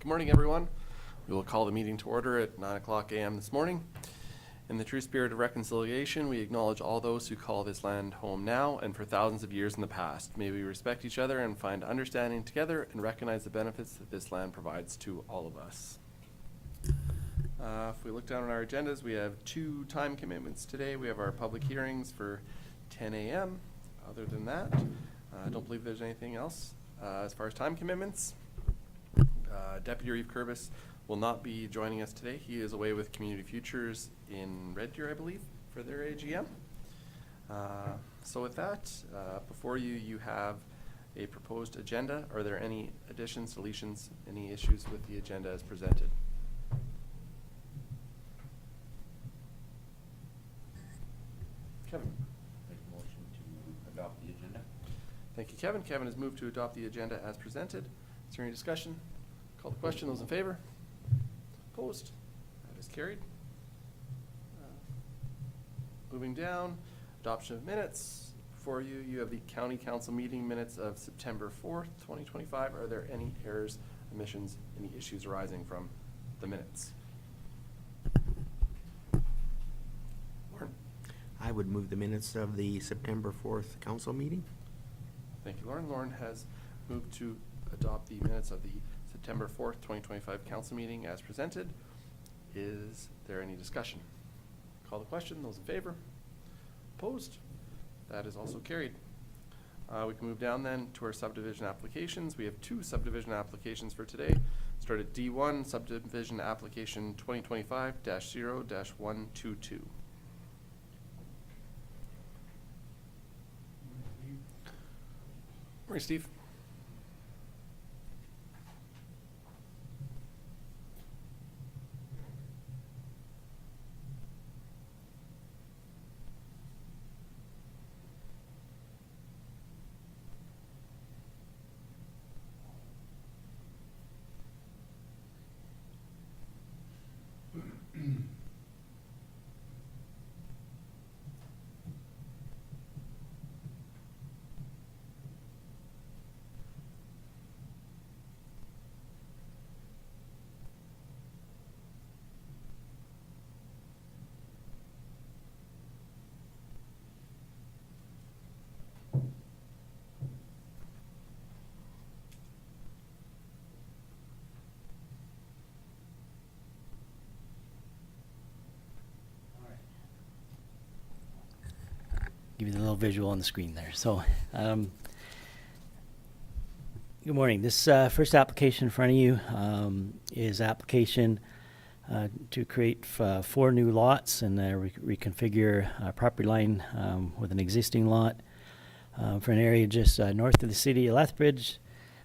Good morning, everyone. We will call the meeting to order at 9:00 a.m. this morning. In the true spirit of reconciliation, we acknowledge all those who call this land home now and for thousands of years in the past. May we respect each other and find understanding together and recognize the benefits that this land provides to all of us. If we look down on our agendas, we have 2 time commitments today. We have our public hearings for 10 a.m. Other than that, I don't believe there's anything else. As far as time commitments, Deputy Reeve Curvis will not be joining us today. He is away with Community Futures in Red Deer, I believe, for their AGM. So with that, before you, you have a proposed agenda. Are there any additions, deletions, any issues with the agenda as presented? Kevin. Make a motion to adopt the agenda. Thank you, Kevin. Kevin has moved to adopt the agenda as presented. Is there any discussion? Call the question. Those in favor? Opposed? That is carried. Moving down, adoption of minutes. Before you, you have the County Council meeting minutes of September 4th, 2025. Are there any errors, omissions, any issues arising from the minutes? Lauren. I would move the minutes of the September 4th council meeting. Thank you, Lauren. Lauren has moved to adopt the minutes of the September 4th, 2025 council meeting as presented. Is there any discussion? Call the question. Those in favor? Opposed? That is also carried. We can move down then to our subdivision applications. We have 2 subdivision applications for today. Start at D1, subdivision application 2025-0-122. Morning, Steve. Give you the little visual on the screen there. So, good morning. This first application in front of you is application to create 4 new lots and reconfigure a property line with an existing lot for an area just north of the city of Lethbridge,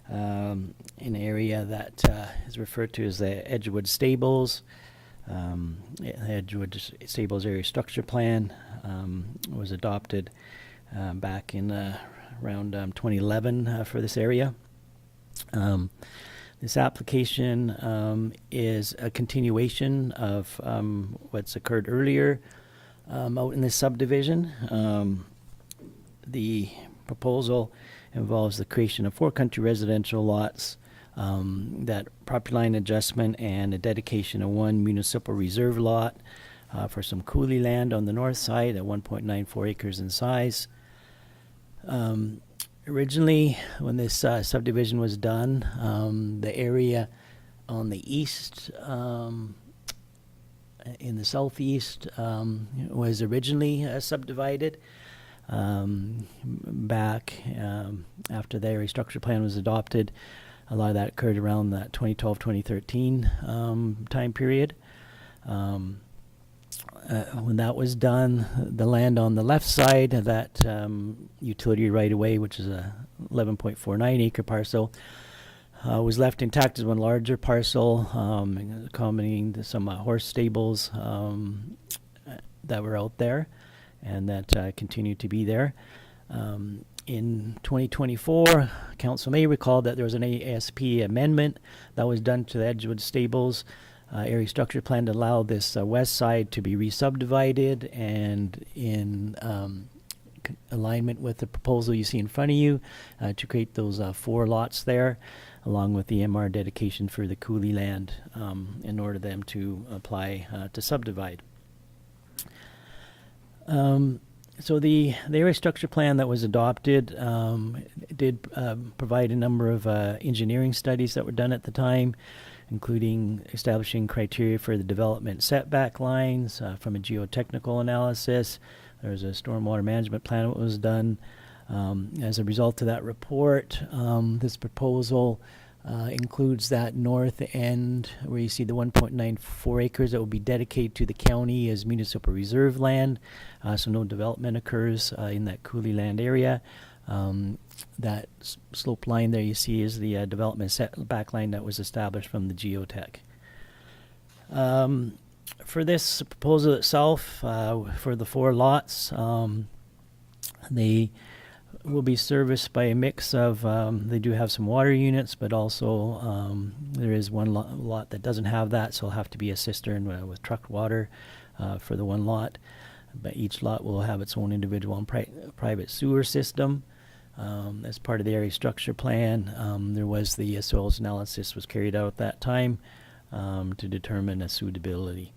in an area that is referred to as the Edgewood Stables. Edgewood Stables Area Structure Plan was adopted back in around 2011 for this area. This application is a continuation of what's occurred earlier out in this subdivision. The proposal involves the creation of 4 country residential lots, that property line adjustment, and a dedication of 1 municipal reserve lot for some coulee land on the north side at 1.94 acres in size. Originally, when this subdivision was done, the area on the east, in the southeast, was originally subdivided. Back after the area structure plan was adopted, a lot of that occurred around that 2012-2013 time period. When that was done, the land on the left side of that utility right-of-way, which is a 11.49 acre parcel, was left intact as one larger parcel, accommodating some horse stables that were out there and that continue to be there. In 2024, Council may recall that there was an ASP amendment that was done to the Edgewood Stables area structure plan to allow this west side to be re-subdivided, and in alignment with the proposal you see in front of you to create those 4 lots there, along with the MR dedication for the coulee land in order them to apply to subdivide. So the area structure plan that was adopted did provide a number of engineering studies that were done at the time, including establishing criteria for the development setback lines from a geotechnical analysis. There was a stormwater management plan that was done. As a result of that report, this proposal includes that north end where you see the 1.94 acres that will be dedicated to the county as municipal reserve land, so no development occurs in that coulee land area. That slope line there you see is the development setback line that was established from the geotech. For this proposal itself, for the 4 lots, they will be serviced by a mix of, they do have some water units, but also there is one lot that doesn't have that, so it'll have to be a cistern with trucked water for the 1 lot. But each lot will have its own individual and private sewer system. As part of the area structure plan, there was the soils analysis was carried out at that time to determine a suitability.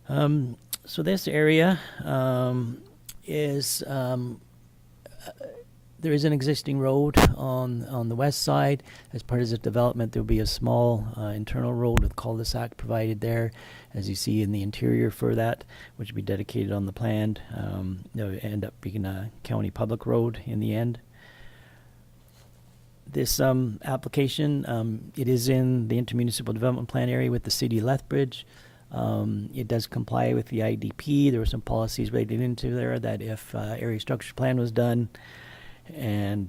So this area is there is an existing road on the west side. As part of this development, there will be a small internal road with cul-de-sac provided there, as you see in the interior for that, which will be dedicated on the plan. They'll end up being a county public road in the end. This application, it is in the intermunicipal development plan area with the city of Lethbridge. It does comply with the IDP. There were some policies related into there that if area structure plan was done and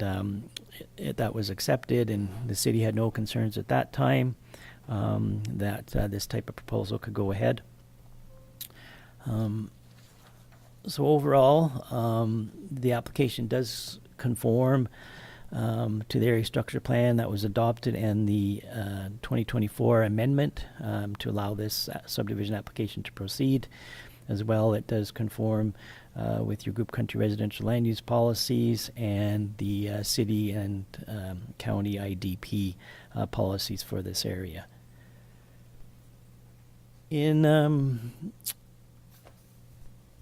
that was accepted and the city had no concerns at that time, that this type of proposal could go ahead. So overall, the application does conform to the area structure plan that was adopted and the 2024 amendment to allow this subdivision application to proceed. As well, it does conform with your group country residential land use policies and the city and county IDP policies for this area. In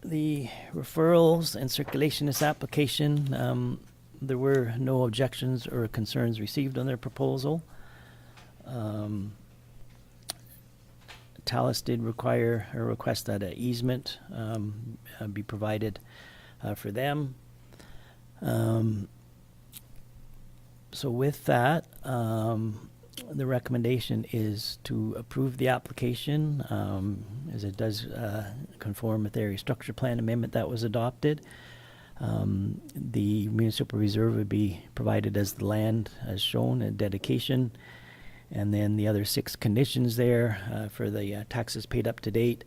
the referrals and circulation of this application, there were no objections or concerns received on their proposal. Talus did require or request that an easement be provided for them. So with that, the recommendation is to approve the application as it does conform with the area structure plan amendment that was adopted. The municipal reserve would be provided as the land as shown in dedication. And then the other 6 conditions there for the taxes paid up to date.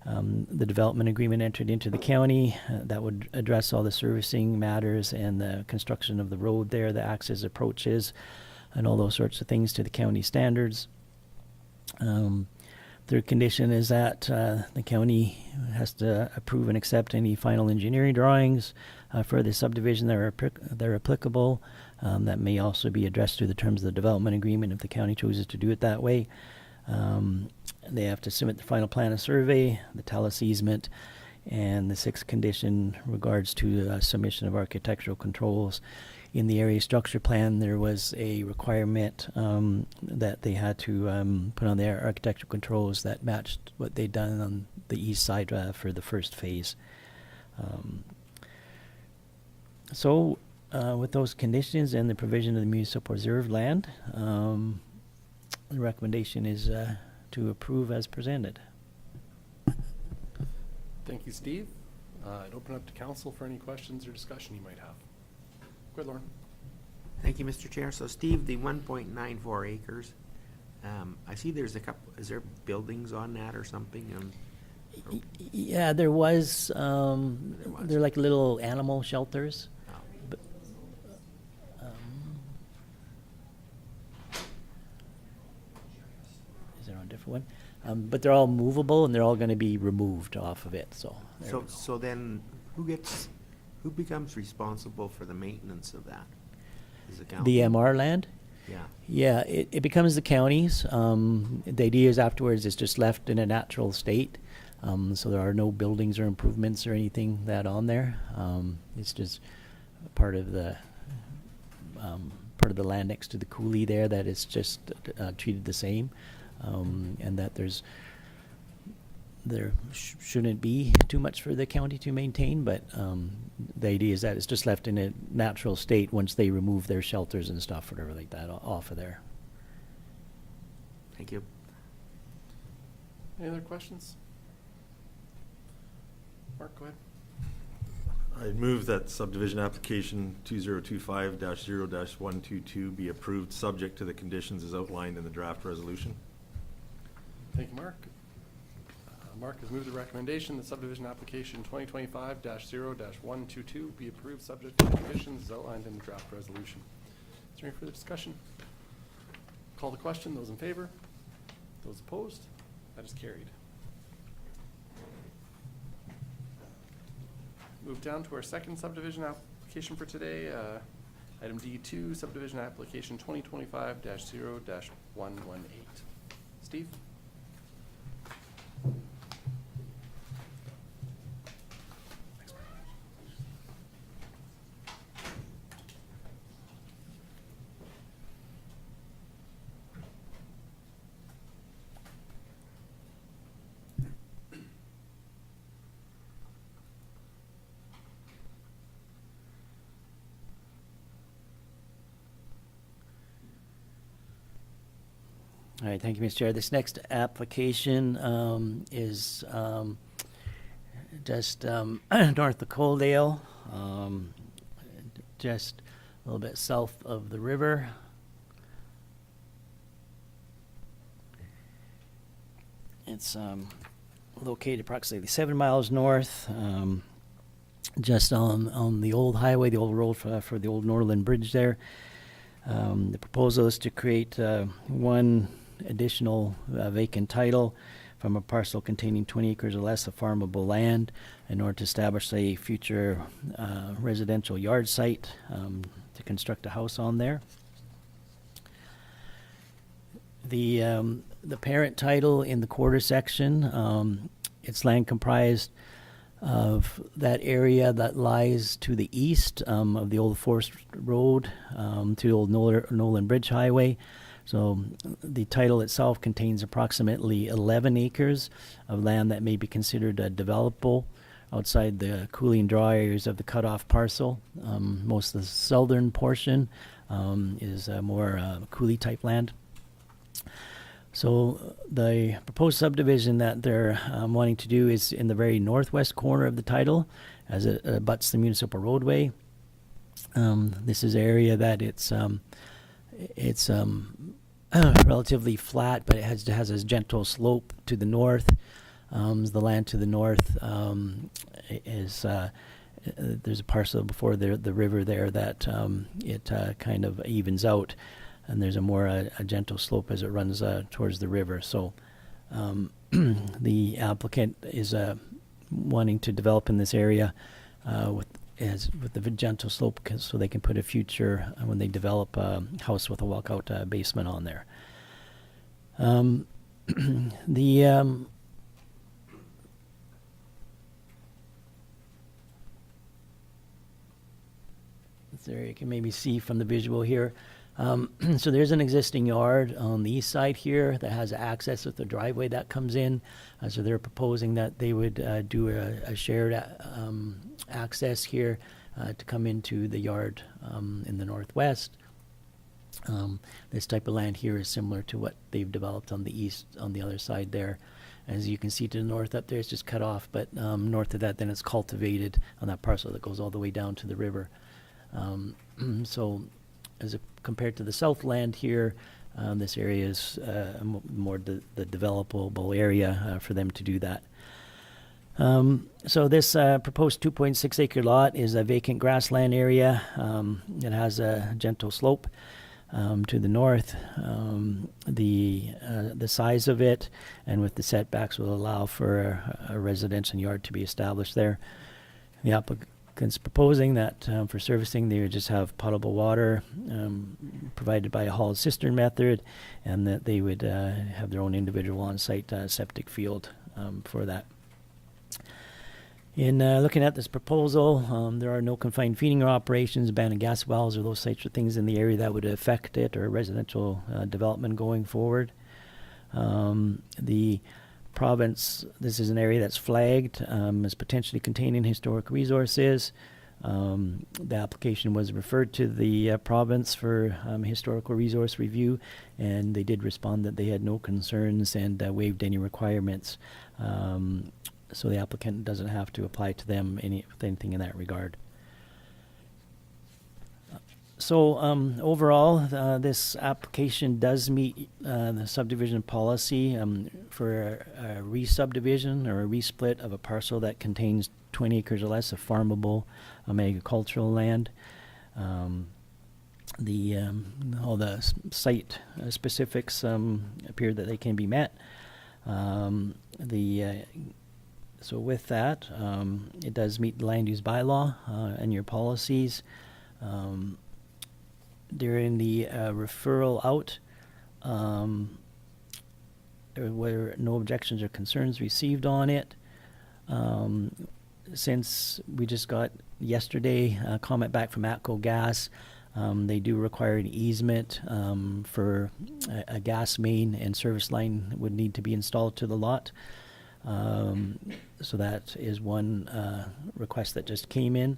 The development agreement entered into the county that would address all the servicing matters and the construction of the road there, the access approaches, and all those sorts of things to the county standards. Third condition is that the county has to approve and accept any final engineering drawings for the subdivision that are applicable. That may also be addressed through the terms of the development agreement if the county chooses to do it that way. They have to submit the final plan and survey, the talus easement, and the 6th condition regards to submission of architectural controls. In the area structure plan, there was a requirement that they had to put on their architectural controls that matched what they'd done on the east side for the first phase. So with those conditions and the provision of the municipal reserve land, the recommendation is to approve as presented. Thank you, Steve. I'd open up to council for any questions or discussion you might have. Go ahead, Lauren. Thank you, Mr. Chair. So Steve, the 1.94 acres, I see there's a couple, is there buildings on that or something? Yeah, there was. They're like little animal shelters. Oh. But, is there on a different one? But they're all movable and they're all going to be removed off of it. So. there we go. So then who gets Who becomes responsible for the maintenance of that? Is the The county? MR land? Yeah. Yeah, it becomes the county's. The idea is afterwards it's just left in a natural state. So there are no buildings or improvements or anything that on there. It's just part of the land next to the coulee there that it's just treated the same, and that there shouldn't be too much for the county to maintain, but the idea is that it's just left in a natural state once they remove their shelters and stuff, whatever like that, off of there. Thank you. Any other questions? Mark, go ahead. I move that subdivision application 2025-0-122 be approved, subject to the conditions as outlined in the draft resolution. Thank you, Mark. Mark has moved the recommendation that subdivision application 2025-0-122 be approved subject to the conditions as outlined in the draft resolution. Is there any further discussion? Call the question. Those in favor? Those opposed? That is carried. Move down to our second subdivision application for today. Item D2, subdivision application 2025-0-118. Steve? All right, thank you, Mr. Chair. This next application is just north of Coaldale, just a little bit south of the river. It's located approximately 7 miles north, just on the old highway, the old road for the old Norland Bridge there. The proposal is to create one additional vacant title from a parcel containing 20 acres or less of farmable land in order to establish a future residential yard site to construct a house on there. The parent title in the quarter section, it's land comprised of that area that lies to the east of the old Forest Road to the old Nolan Bridge Highway. So the title itself contains approximately 11 acres of land that may be considered developable outside the cooling draw areas of the cutoff parcel. Most of the southern portion is more coulee type land. So the proposed subdivision that they're wanting to do is in the very northwest corner of the title, as it abuts the municipal roadway. This is an area that it's relatively flat, but it has a gentle slope to the north. The land to the north is there's a parcel before the river there that it kind of evens out, and there's a more a gentle slope as it runs towards the river. So the applicant is wanting to develop in this area with the gentle slope, so they can put a future when they develop a house with a walkout basement on there. This area you can maybe see from the visual here. So there's an existing yard on the east side here that has access with the driveway that comes in. So they're proposing that they would do a shared access here to come into the yard in the northwest. This type of land here is similar to what they've developed on the east, on the other side there. As you can see to the north up there, it's just cut off, but north of that, then it's cultivated on that parcel that goes all the way down to the river. So compared to the south land here, this area is more the developable area for them to do that. So this proposed 2.6 acre lot is a vacant grassland area. It has a gentle slope to the north. The size of it and with the setbacks will allow for a residential yard to be established there. The applicant's proposing that for servicing, they would just have potable water provided by a hauled cistern method, and that they would have their own individual on-site septic field for that. In looking at this proposal, there are no confined feeding operations, abandoned gas wells, or those types of things in the area that would affect it or residential development going forward. The province, this is an area that's flagged as potentially containing historic resources. The application was referred to the province for historical resource review, and they did respond that they had no concerns and waived any requirements. So the applicant doesn't have to apply to them anything in that regard. So overall, this application does meet the subdivision policy for a re-subdivision or a re-split of a parcel that contains 20 acres or less of farmable agricultural land. All the site specifics appear that they can be met. So with that, it does meet the Land Use Bylaw and your policies. During the referral out, there were no objections or concerns received on it. Since we just got yesterday a comment back from ATCO Gas, they do require an easement for a gas main and service line would need to be installed to the lot. So that is one request that just came in.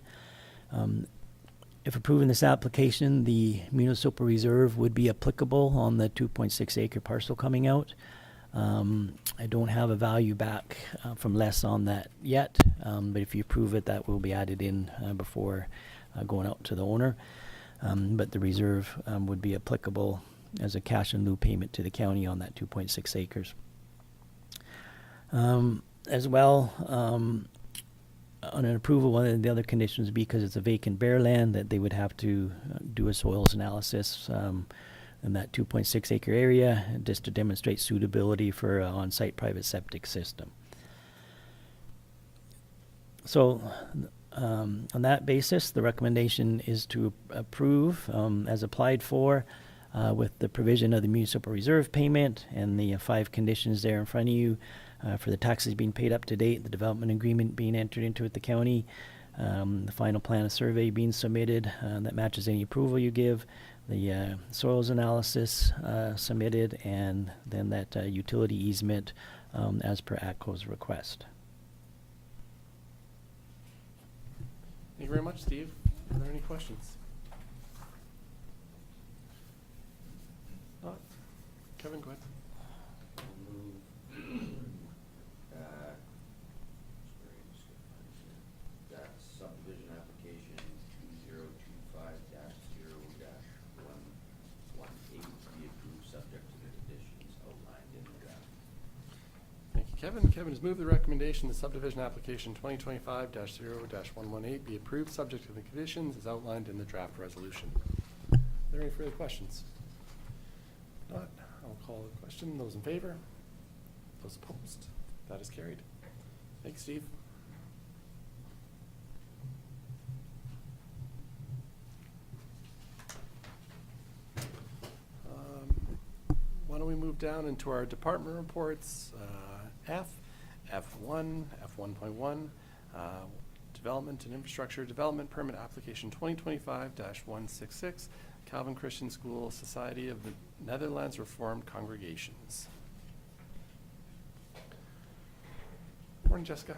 If approving this application, the municipal reserve would be applicable on the 2.6 acre parcel coming out. I don't have a value back from Les on that yet, but if you approve it, that will be added in before going out to the owner. But the reserve would be applicable as a cash in lieu payment to the county on that 2.6 acres. As well, on an approval, one of the other conditions would be because it's a vacant bare land that they would have to do a soils analysis in that 2.6 acre area just to demonstrate suitability for an on-site private septic system. So on that basis, the recommendation is to approve as applied for with the provision of the municipal reserve payment and the 5 conditions there in front of you. For the taxes being paid up to date, the development agreement being entered into with the county, the final plan of survey being submitted that matches any approval you give, the soils analysis submitted, and then that utility easement as per ATCO's request. Thank you very much, Steve. Are there any questions? Not? Kevin, go ahead. Subdivision application 2025-0-118 be approved subject to the conditions outlined in the draft. Thank you, Kevin. Kevin has moved the recommendation the subdivision application 2025-0-118 be approved subject to the conditions as outlined in the draft resolution. Are there any further questions? Not, I'll call the question. Those in favor? Those opposed? That is carried. Thanks, Steve. Why don't we move down into our department reports? F1, F1.1, Development and Infrastructure Development Permit Application 2025-166, Calvin Christian School Society of the Netherlands Reformed Congregations. Morning, Jessica.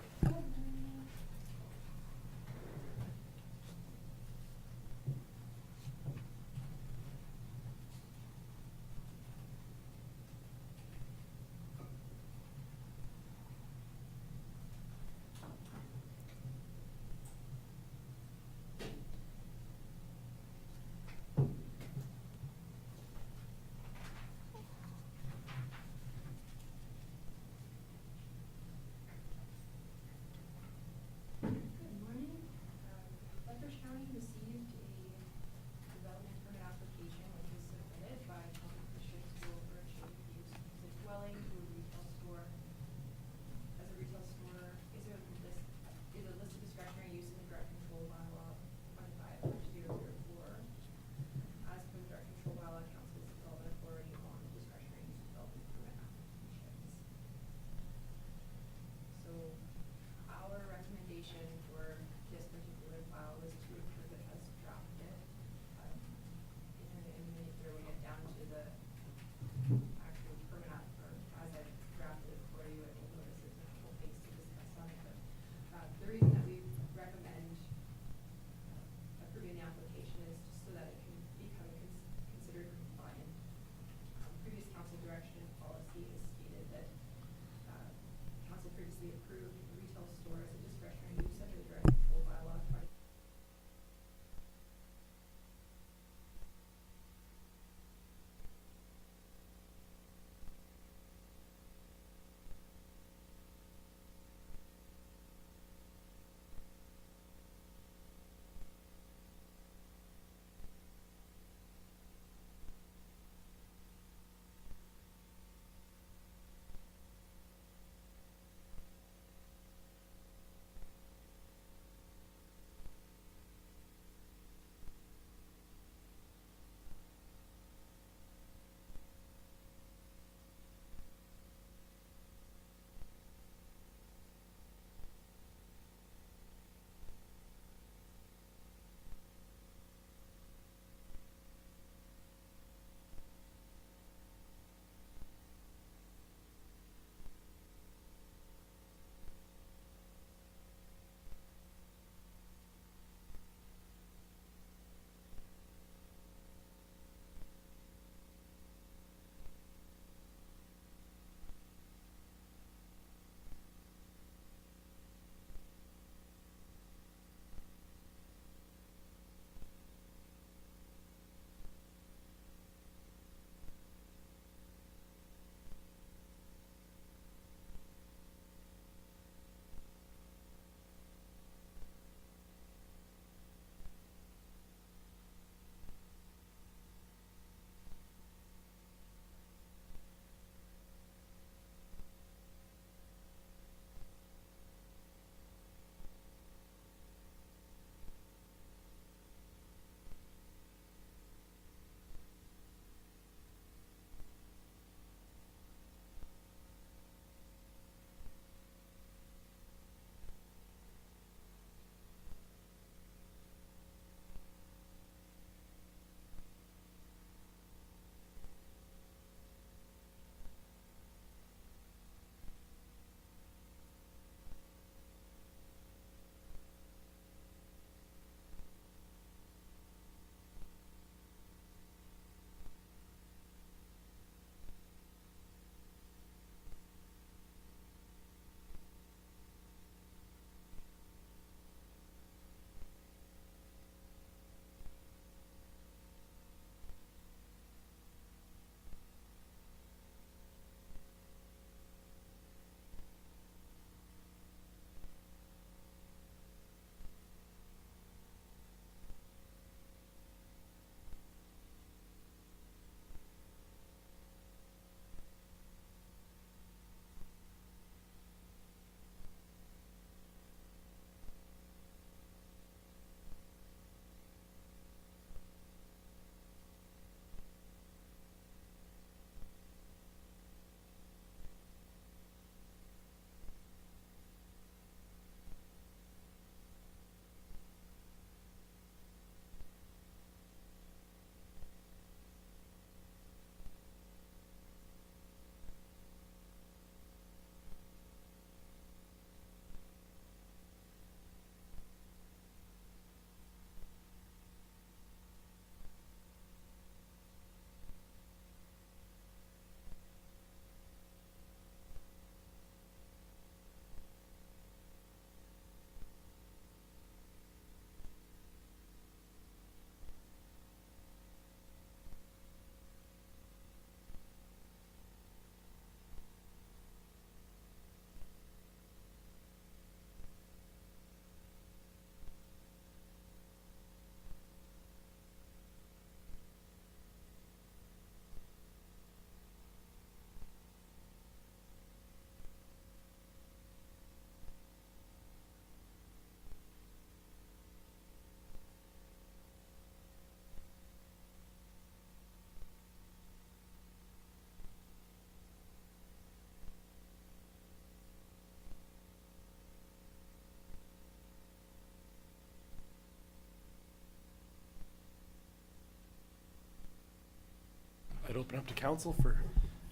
I'd open up to council for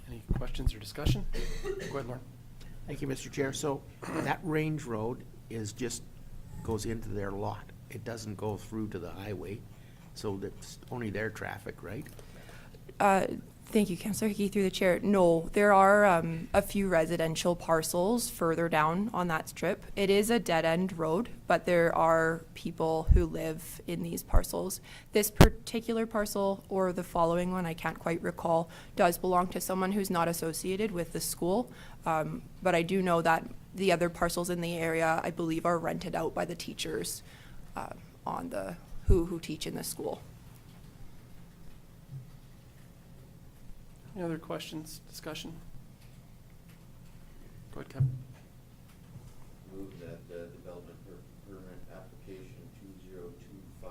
any questions or discussion. Go ahead, Lauren. Thank you, Mr. Chair. So that range road is just, goes into their lot. It doesn't go through to the highway, so that's only their traffic, right? Thank you, Councillor Hickey, through the chair. No, there are a few residential parcels further down on that strip. It is a dead-end road, but there are people who live in these parcels. This particular parcel, or the following one, I can't quite recall, does belong to someone who's not associated with the school. But I do know that the other parcels in the area, I believe, are rented out by the teachers who teach in the school. Any other questions, discussion? Go ahead, Kevin. Move that development permit application 2025-166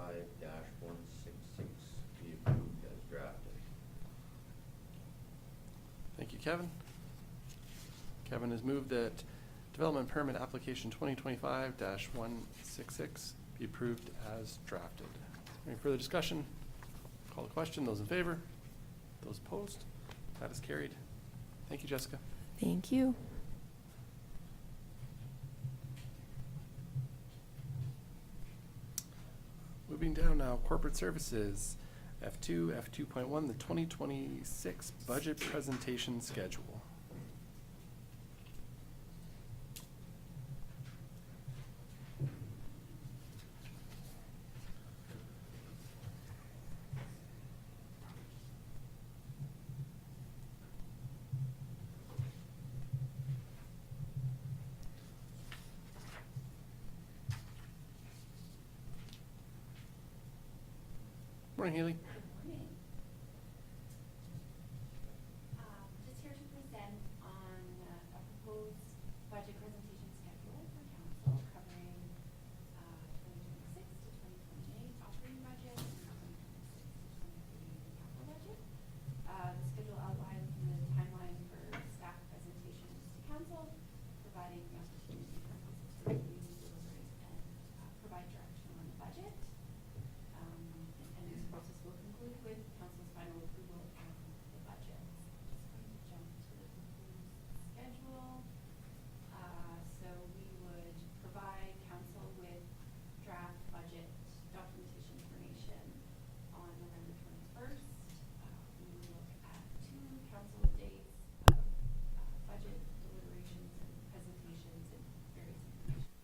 be approved as drafted. Thank you, Kevin. Kevin has moved that development permit application 2025-166 be approved as drafted. Any further discussion? Call the question. Those in favor? Those opposed? That is carried. Thank you, Jessica. Thank you. Moving down now, corporate services, F2, F2.1, the 2026 budget presentation schedule. Morning, Haley. Good morning. Just here to present on a proposed budget presentation schedule for council covering 2026 to 2028 operating budget and 2026 to 2028 capital budget. The schedule outlines the timeline for staff presentations to council, providing the opportunity for council to review, deliberate, and provide direction on the budget. And this process will conclude with council's final approval of the budget. Just going to jump to the proposed schedule. So we would provide council with draft budget documentation information on November 21st. We will look at 2 council days of budget deliberations and presentations and various information.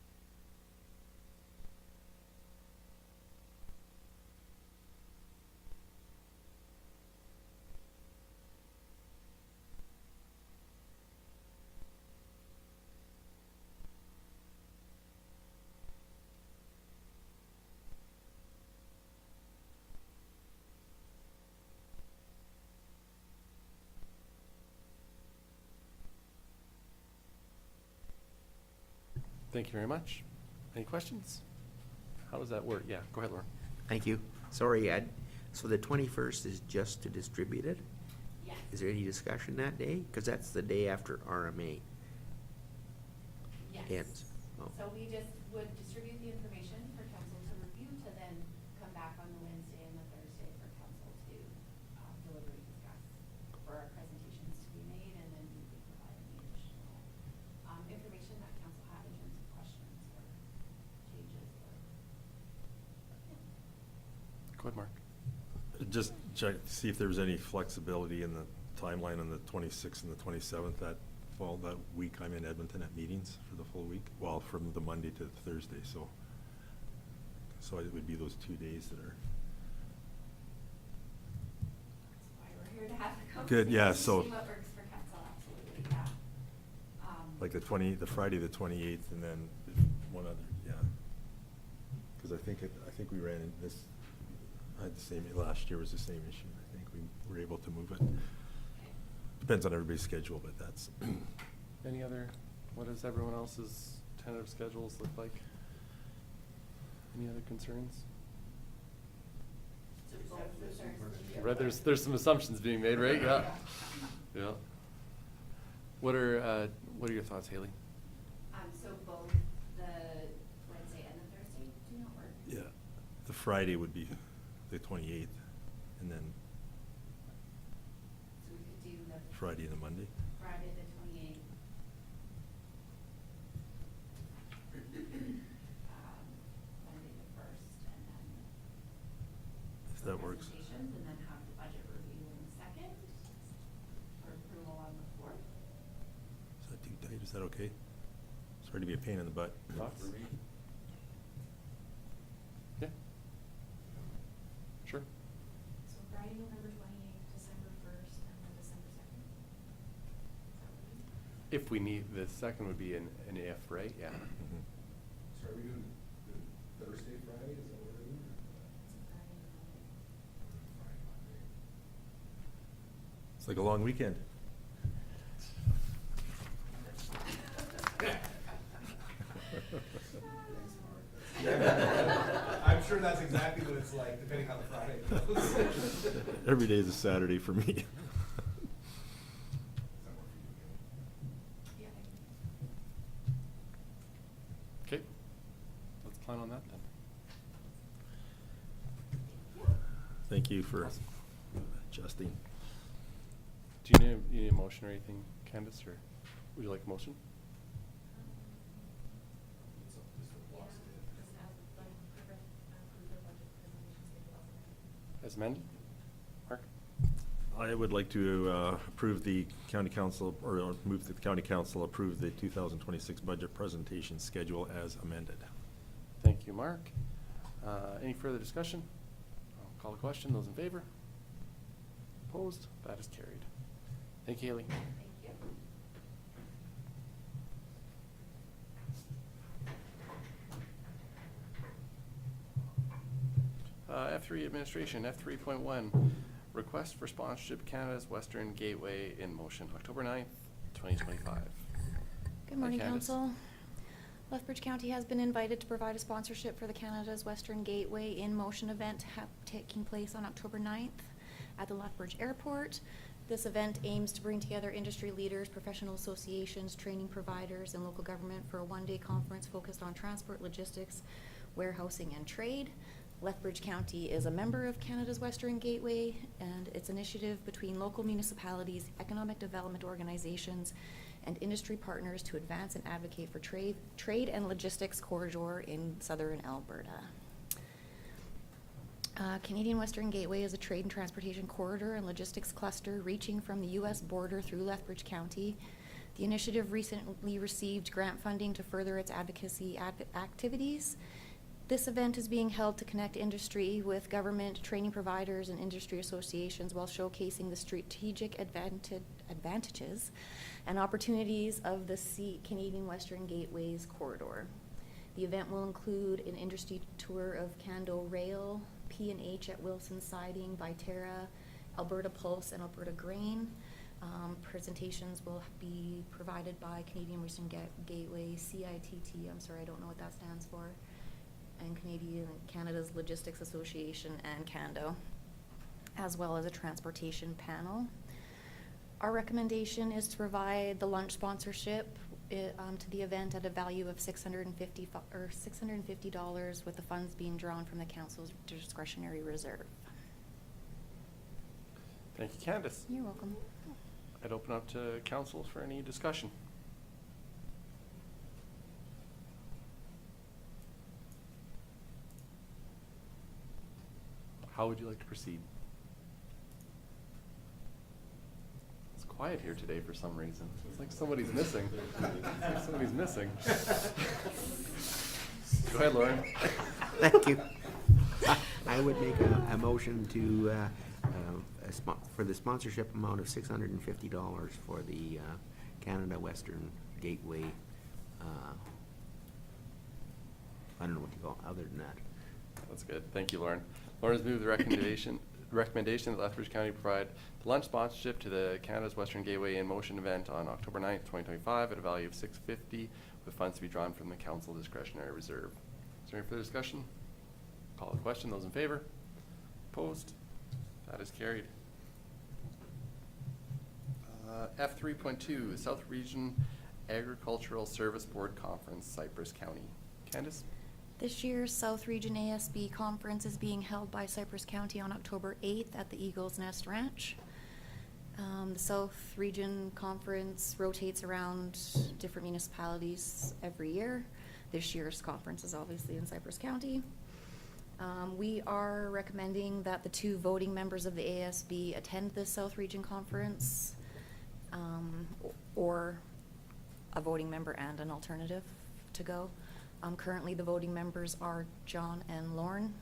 Thank you very much. Any questions? How does that work? Yeah, go ahead, Lauren. Thank you. Sorry, Ed. So the 21st is just to distribute it? Yes. Is there any discussion that day? Because that's the day after RMA Yes. ends. Oh. So we just would distribute the information for council to review, to then come back on the Wednesday and the Thursday for council to deliberate, discuss, for our presentations to be made, and then we would provide any additional information that council had in terms of questions or changes or. Go ahead, Mark. Just check, see if there was any flexibility in the timeline on the 26th and the 27th. That week I'm in Edmonton at meetings for the full week. Well, from the Monday to Thursday, so it would be those 2 days that are. That's why we're here to have the conversation. Good, yeah, so. See what works for council, absolutely, yeah. Like the Friday the 28th, and then one other, yeah. Because I think we ran in this, I had the same, last year was the same issue. I think we were able to move it. Depends on everybody's schedule, but that's. Any other, what does everyone else's tentative schedules look like? Any other concerns? Right, there's some assumptions being made, right? Yeah. Yeah. What are your thoughts, Haley? So both the Wednesday and the Thursday do not work? Yeah, the Friday would be the 28th, and then Friday and the Monday? Friday the 28th. Monday the 1st, and then. If that works. Presentations, and then have the budget review on the 2nd, for approval on the 4th. Is that too tight? Is that okay? Sorry to be a pain in the butt. Thoughts? Yeah. Sure. So Friday, November 28th, December 1st, and then December 2nd. If we need, the second would be an if, right? Yeah. Mhm. So are we doing the Thursday, Friday, is that what we're doing? It's a Friday and Monday. Friday, Monday. It's like a long weekend. I'm sure that's exactly what it's like, depending on the Friday goes. Every day is a Saturday for me. Does that work for you, Yeah. Okay. Let's plan on that then. Thank you for adjusting. Do you need a motion or anything, Candace, or would you like a motion? It's a block As amended? Mark? I would like to approve the county council, or move that the county council approve the 2026 budget presentation schedule as amended. Thank you, Mark. Any further discussion? I'll call the question. Those in favor? Opposed? That is carried. Thank you, Haley. Thank you. F3 Administration, F3.1, Request for Sponsorship Canada's Western Gateway in Motion, October 9th, 2025. Good morning, Hi, Candace. Council. Lethbridge County has been invited to provide a sponsorship for the Canada's Western Gateway in Motion event taking place on October 9th at the Lethbridge Airport. This event aims to bring together industry leaders, professional associations, training providers, and local government for a one-day conference focused on transport, logistics, warehousing, and trade. Lethbridge County is a member of Canada's Western Gateway, and its initiative between local municipalities, economic development organizations, and industry partners to advance and advocate for trade and logistics corridor in southern Alberta. Canadian Western Gateway is a trade and transportation corridor and logistics cluster reaching from the U.S. border through Lethbridge County. The initiative recently received grant funding to further its advocacy activities. This event is being held to connect industry with government, training providers, and industry associations while showcasing the strategic advantages and opportunities of the Canadian Western Gateway's corridor. The event will include an industry tour of Cando Rail, P&H at Wilson Siding, Viterra, Alberta Pulse, and Alberta Grain. Presentations will be provided by Canadian Western Gateway, CITT, I'm sorry, I don't know what that stands for, and Canada's Logistics Association and Cando, as well as a transportation panel. Our recommendation is to provide the lunch sponsorship to the event at a value of $650 with the funds being drawn from the council's discretionary reserve. Thank you, Candace. You're welcome. I'd open up to council for any discussion. How would you like to proceed? It's quiet here today for some reason. It's like somebody's missing. It's like somebody's missing. Go ahead, Lauren. Thank you. I would make a motion to, for the sponsorship amount of $650 for the Canada Western Gateway. I don't know what to call it other than that. That's good. Thank you, Lauren. Lauren has moved the recommendation that Lethbridge County provide the lunch sponsorship to the Canada's Western Gateway in Motion event on October 9th, 2025 at a value of $650 with funds to be drawn from the council discretionary reserve. Is there any further discussion? Call the question. Those in favor? Opposed? That is carried. F3.2, South Region Agricultural Service Board Conference, Cypress County. Candace? This year's South Region ASB Conference is being held by Cypress County on October 8th at the Eagles Nest Ranch. The South Region Conference rotates around different municipalities every year. This year's conference is obviously in Cypress County. We are recommending that the 2 voting members of the ASB attend the South Region Conference, or a voting member and an alternative to go. Currently, the voting members are John and Lauren.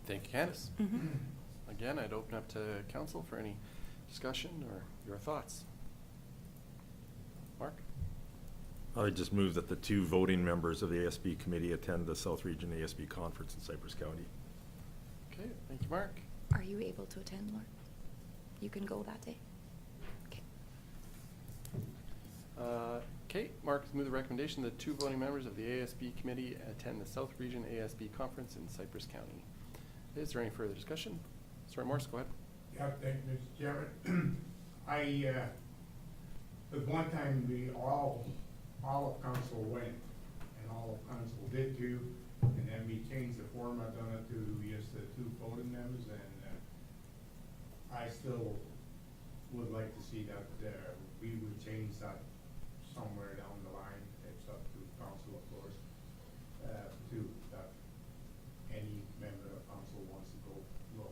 Thank you, Candace. Again, I'd open up to council for any discussion or your thoughts. Mark? I just move that the 2 voting members of the ASB committee attend the South Region ASB conference in Cypress County. Okay, thank you, Mark. Are you able to attend, Lauren? You can go that day? Okay. Kate, Mark has moved the recommendation that 2 voting members of the ASB committee attend the South Region ASB conference in Cypress County. Is there any further discussion? Sorry, Morris, go ahead. Yeah, thank you, Mr. Chairman. At one time, all of council went, and all of council did too, and then we changed the format on it to just the 2 voting members, and I still would like to see that we would change that somewhere down the line. It's up to council, of course, to that any member of council wants to go.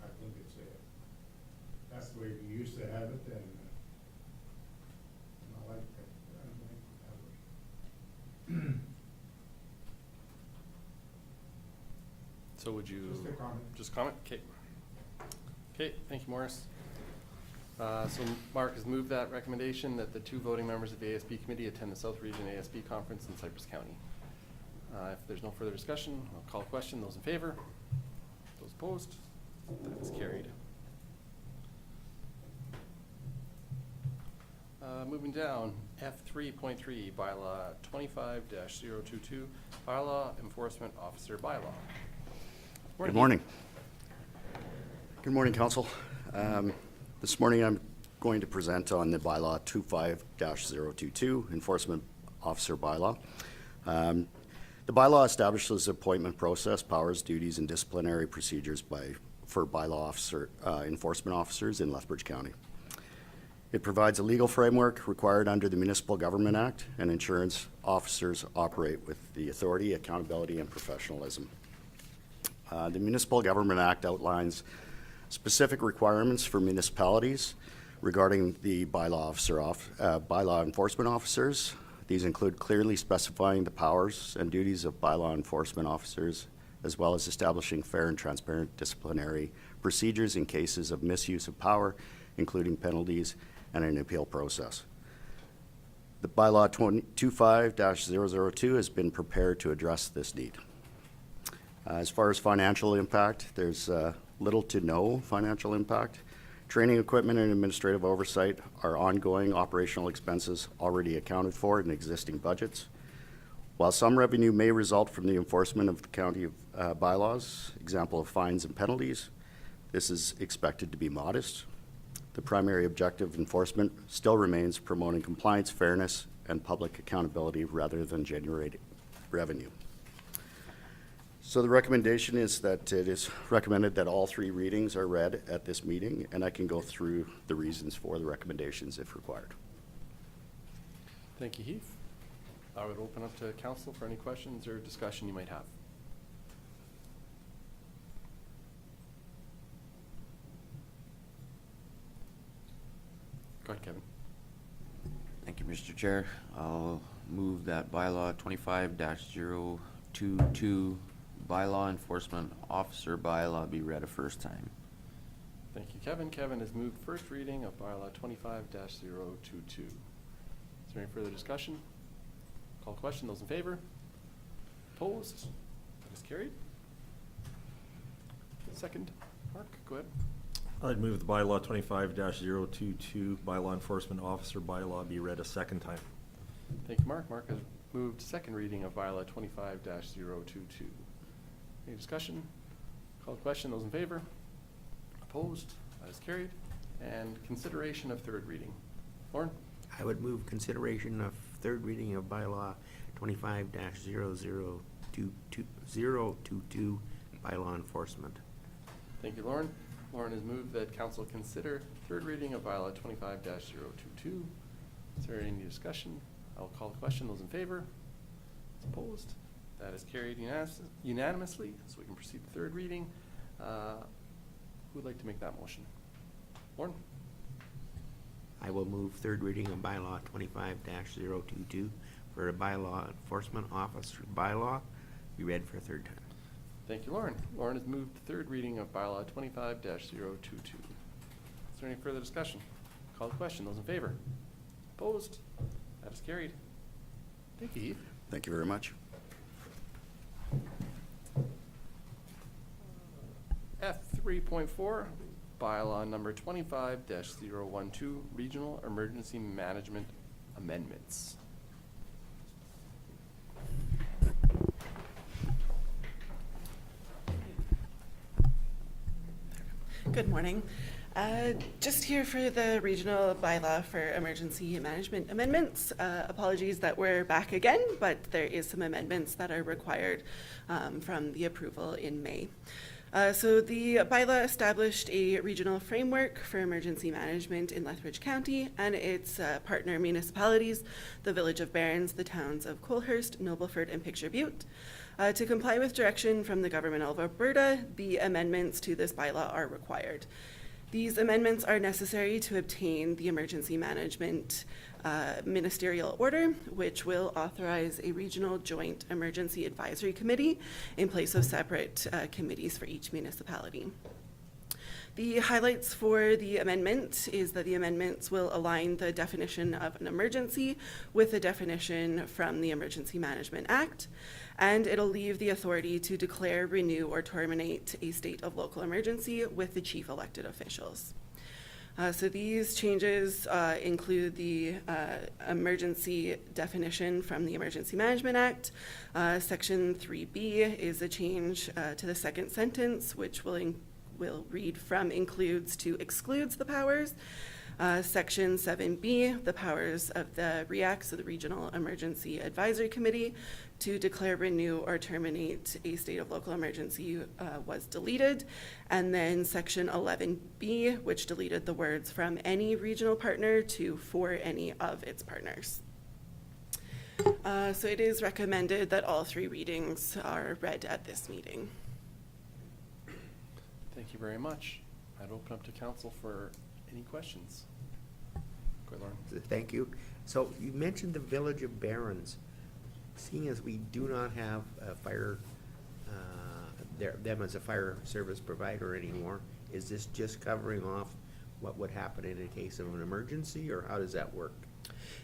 I think it's that's the way we used to have it, and I like it. So would you? Just a comment. Just comment? Okay. Okay, thank you, Morris. So Mark has moved that recommendation that the 2 voting members of the ASB committee attend the South Region ASB conference in Cypress County. If there's no further discussion, I'll call a question. Those in favor? Those opposed? That is carried. Moving down, F3.3, Bylaw 25-022, Bylaw Enforcement Officer Bylaw. Good morning. Good morning, Council. This morning I'm going to present on the Bylaw 25-022, Enforcement Officer Bylaw. The bylaw establishes the appointment process, powers, duties, and disciplinary procedures for bylaw enforcement officers in Lethbridge County. It provides a legal framework required under the Municipal Government Act, and insurance officers operate with the authority, accountability, and professionalism. The Municipal Government Act outlines specific requirements for municipalities regarding the bylaw enforcement officers. These include clearly specifying the powers and duties of bylaw enforcement officers, as well as establishing fair and transparent disciplinary procedures in cases of misuse of power, including penalties and an appeal process. The Bylaw 25-002 has been prepared to address this need. As far as financial impact, there's little to no financial impact. Training equipment and administrative oversight are ongoing operational expenses already accounted for in existing budgets. While some revenue may result from the enforcement of the county bylaws, example of fines and penalties, this is expected to be modest. The primary objective of enforcement still remains promoting compliance, fairness, and public accountability rather than generating revenue. So the recommendation is that it is recommended that all 3 readings are read at this meeting, and I can go through the reasons for the recommendations if required. Thank you, Heath. I would open up to council for any questions or discussion you might have. Go ahead, Kevin. Thank you, Mr. Chair. I'll move that bylaw 25-022 bylaw enforcement officer bylaw be read a first time. Thank you, Kevin. Kevin has moved first reading of bylaw 25-022. Is there any further discussion? Call question. Those in favor? Opposed? That is carried. Second, Mark, go ahead. I'd move the Bylaw 25-022, Bylaw Enforcement Officer Bylaw be read a second time. Thank you, Mark. Mark has moved second reading of bylaw 25-022. Any discussion? Call the question. Those in favor? Opposed? That is carried. And consideration of third reading. Lauren? I would move consideration of 3rd reading of bylaw 25-022 bylaw enforcement. Thank you, Lauren. Lauren has moved that council consider third reading of bylaw 25-022. Is there any discussion? I'll call the question. Those in favor? Those opposed? That is carried unanimously, so we can proceed to third reading. Who would like to make that motion? Lauren? I will move third reading of bylaw 25-022 for a bylaw enforcement officer bylaw be read for a third time. Thank you, Lauren. Lauren has moved the third reading of bylaw 25-022. Is there any further discussion? Call the question. Those in favor? Opposed? That is carried. Thank you, Heath. Thank you very much. F3.4, bylaw number 25-012, regional emergency management amendments. Good morning. Just here for the regional bylaw for emergency management amendments. Apologies that we're back again, but there is some amendments that are required from the approval in May. So the bylaw established a regional framework for emergency management in Lethbridge County and its partner municipalities, the Village of Barons, the towns of Colehurst, Nobleford, and Picture Butte. To comply with direction from the Government of Alberta, the amendments to this bylaw are required. These amendments are necessary to obtain the emergency management ministerial order, which will authorize a regional joint emergency advisory committee in place of separate committees for each municipality. The highlights for the amendment is that the amendments will align the definition of an emergency with the definition from the Emergency Management Act, and it'll leave the authority to declare, renew, or terminate a state of local emergency with the chief elected officials. So these changes include the emergency definition from the Emergency Management Act. Section 3B is a change to the second sentence, which will read from includes to excludes the powers. Section 7B, the powers of the REAC, so the Regional Emergency Advisory Committee, to declare, renew, or terminate a state of local emergency was deleted. And then Section 11B, which deleted the words from any regional partner to for any of its partners. So it is recommended that all three readings are read at this meeting. Thank you very much. I'd open up to council for any questions. Go ahead, Lauren. Thank you. So you mentioned the Village of Barons. Seeing as we do not have a fire, them as a fire service provider anymore, is this just covering off what would happen in a case of an emergency, or how does that work?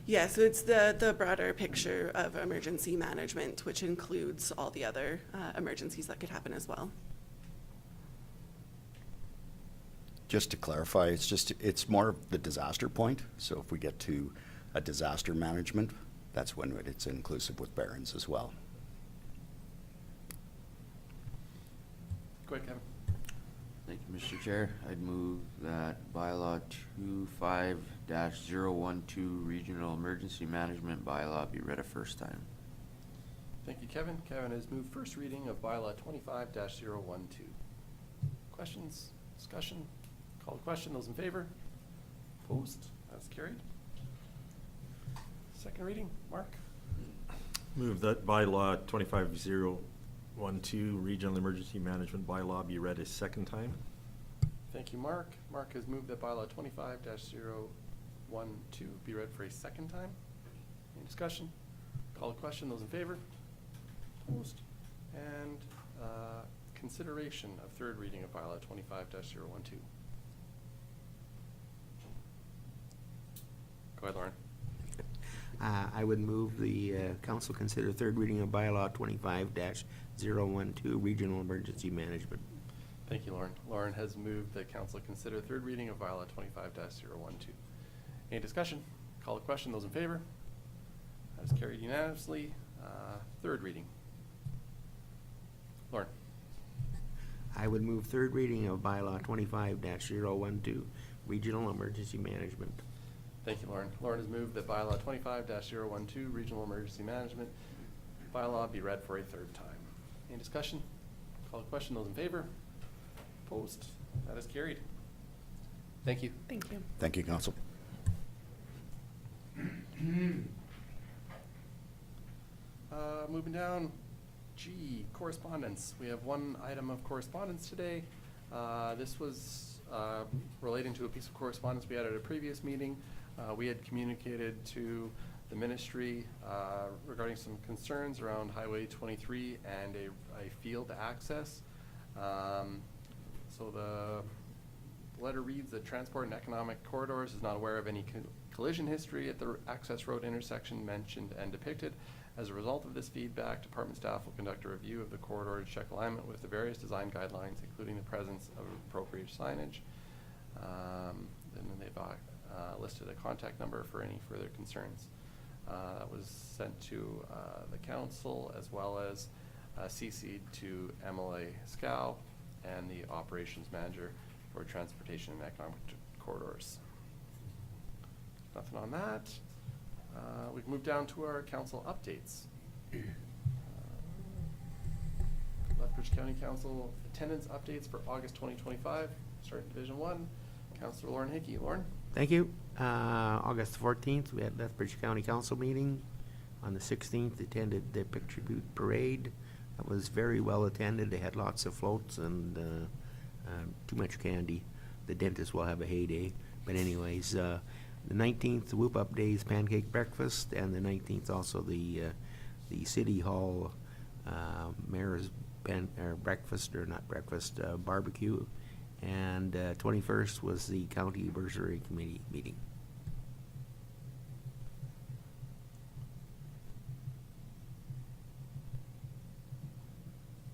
Yeah, so it's the broader picture of emergency management, which includes all the other emergencies that could happen as well. Just to clarify, it's more of the disaster point. So if we get to a disaster management, that's when it's inclusive with Barons as well. Go ahead, Kevin. Thank you, Mr. Chair. I'd move that bylaw 25-012 regional emergency management bylaw be read a first time. Thank you, Kevin. Kevin has moved first reading of bylaw 25-012. Questions, discussion? Call the question. Those in favor? Opposed? That's carried. Second reading, Mark. Move that bylaw 25-012 regional emergency management bylaw be read a second time. Thank you, Mark. Mark has moved that bylaw 25-012 be read for a second time. Any discussion? Call the question. Those in favor? Opposed? And consideration of third reading of bylaw 25-012. Go ahead, Lauren. I would move the council consider third reading of bylaw 25-012 regional emergency management. Thank you, Lauren. Lauren has moved that council consider third reading of bylaw 25-012. Any discussion? Call the question. Those in favor? That is carried unanimously. Third reading. Lauren. I would move third reading of bylaw 25-012 regional emergency management. Thank you, Lauren. Lauren has moved that bylaw 25-012 regional emergency management bylaw be read for a third time. Any discussion? Call the question. Those in favor? Opposed? That is carried. Thank you. Thank you. Thank you, Council. Moving down, G, correspondence. We have one item of correspondence today. This was relating to a piece of correspondence we had at a previous meeting. We had communicated to the ministry regarding some concerns around Highway 23 and a field access. So the letter reads that Transport and Economic Corridors is not aware of any collision history at the access road intersection mentioned and depicted. As a result of this feedback, department staff will conduct a review of the corridor to check alignment with the various design guidelines, including the presence of appropriate signage. Then they've listed a contact number for any further concerns. That was sent to the council as well as CC'd to MLA Scow and the operations manager for transportation and economic corridors. Nothing on that. We can move down to our council updates. Lethbridge County Council attendance updates for August 2025. Starting Division 1, Councilor Lauren Hickey. Lauren? Thank you. August 14th, we had Lethbridge County Council meeting. On the 16th, attended the Picture Boot Parade. That was very well attended. They had lots of floats and too much candy. The dentist will have a heyday. But anyways, the 19th, the Whoop Up Days Pancake Breakfast, and the 19th also the City Hall Mayor's breakfast, or not breakfast, barbecue. And 21st was the County Bursary Committee meeting.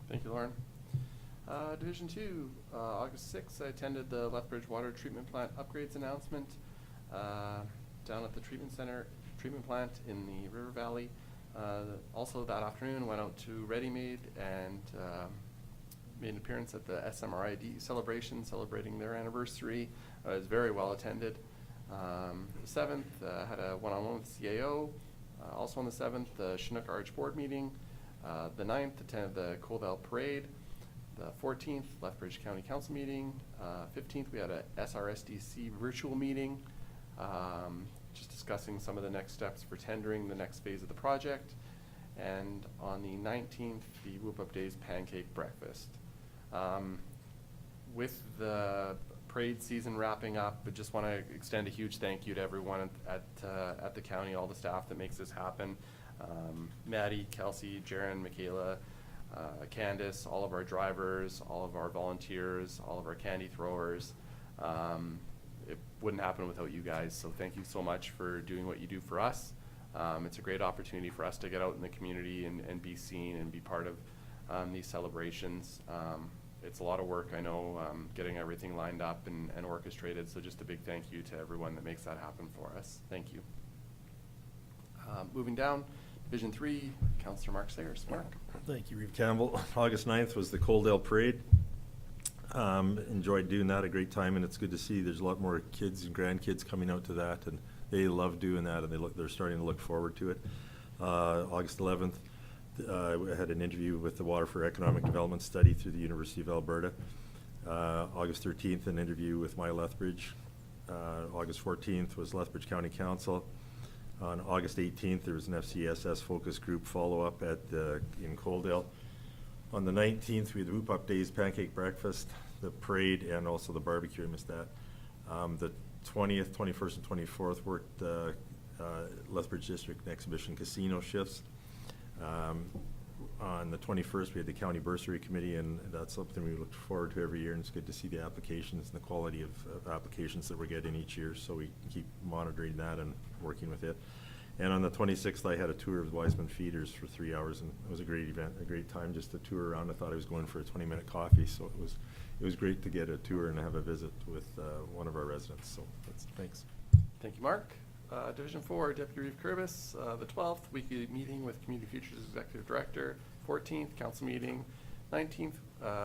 Thank you, Lauren. Division 2, August 6th, I attended the Lethbridge Water Treatment Plant upgrades announcement down at the treatment plant in the River Valley. Also that afternoon, went out to Ready Made and made an appearance at the SMRID celebration, celebrating their anniversary. It was very well attended. The 7th, had a one-on-one with CAO. Also on the 7th, the Chinook Arch Board meeting. The 9th, attended the Coldell Parade. The 14th, Lethbridge County Council meeting. 15th, we had a SRSDC virtual meeting, just discussing some of the next steps for tendering the next phase of the project. And on the 19th, the Whoop Up Days Pancake Breakfast. With the parade season wrapping up, I just want to extend a huge thank you to everyone at the county, all the staff that makes this happen. Maddie, Kelsey, Jaron, Michaela, Candace, all of our drivers, all of our volunteers, all of our candy throwers. It wouldn't happen without you guys, so thank you so much for doing what you do for us. It's a great opportunity for us to get out in the community and be seen and be part of these celebrations. It's a lot of work, I know, getting everything lined up and orchestrated, so just a big thank you to everyone that makes that happen for us. Thank you. Moving down, Division 3, Councillor Mark Sayers. Mark. Thank you, Reeve Campbell. August 9th was the Coaldale Parade. Enjoyed doing that, a great time, and it's good to see there's a lot more kids and grandkids coming out to that, and they love doing that, and they're starting to look forward to it. August 11th, I had an interview with the Water for Economic Development Study through the University of Alberta. August 13th, an interview with My Lethbridge. August 14th was Lethbridge County Council. On August 18th, there was an FCSS focus group follow-up in Coaldale. On the 19th, we had the Whoop Up Days Pancake Breakfast, the parade, and also the barbecue. I missed that. The 20th, 21st, and 24th worked Lethbridge District and Exhibition Casino shifts. On the 21st, we had the County Bursary Committee, and that's something we look forward to every year, and it's good to see the applications and the quality of applications that we're getting each year, so we keep monitoring that and working with it. And on the 26th, I had a tour of the Wiseman Feeders for 3 hours, and it was a great event, a great time just to tour around. I thought I was going for a 20-minute coffee, so it was great to get a tour and have a visit with one of our residents, so thanks. Thank you, Mark. Division 4, Deputy Reeve Kurbis, the 12th, weekly meeting with Community Futures Executive Director. 14th, council meeting. 19th,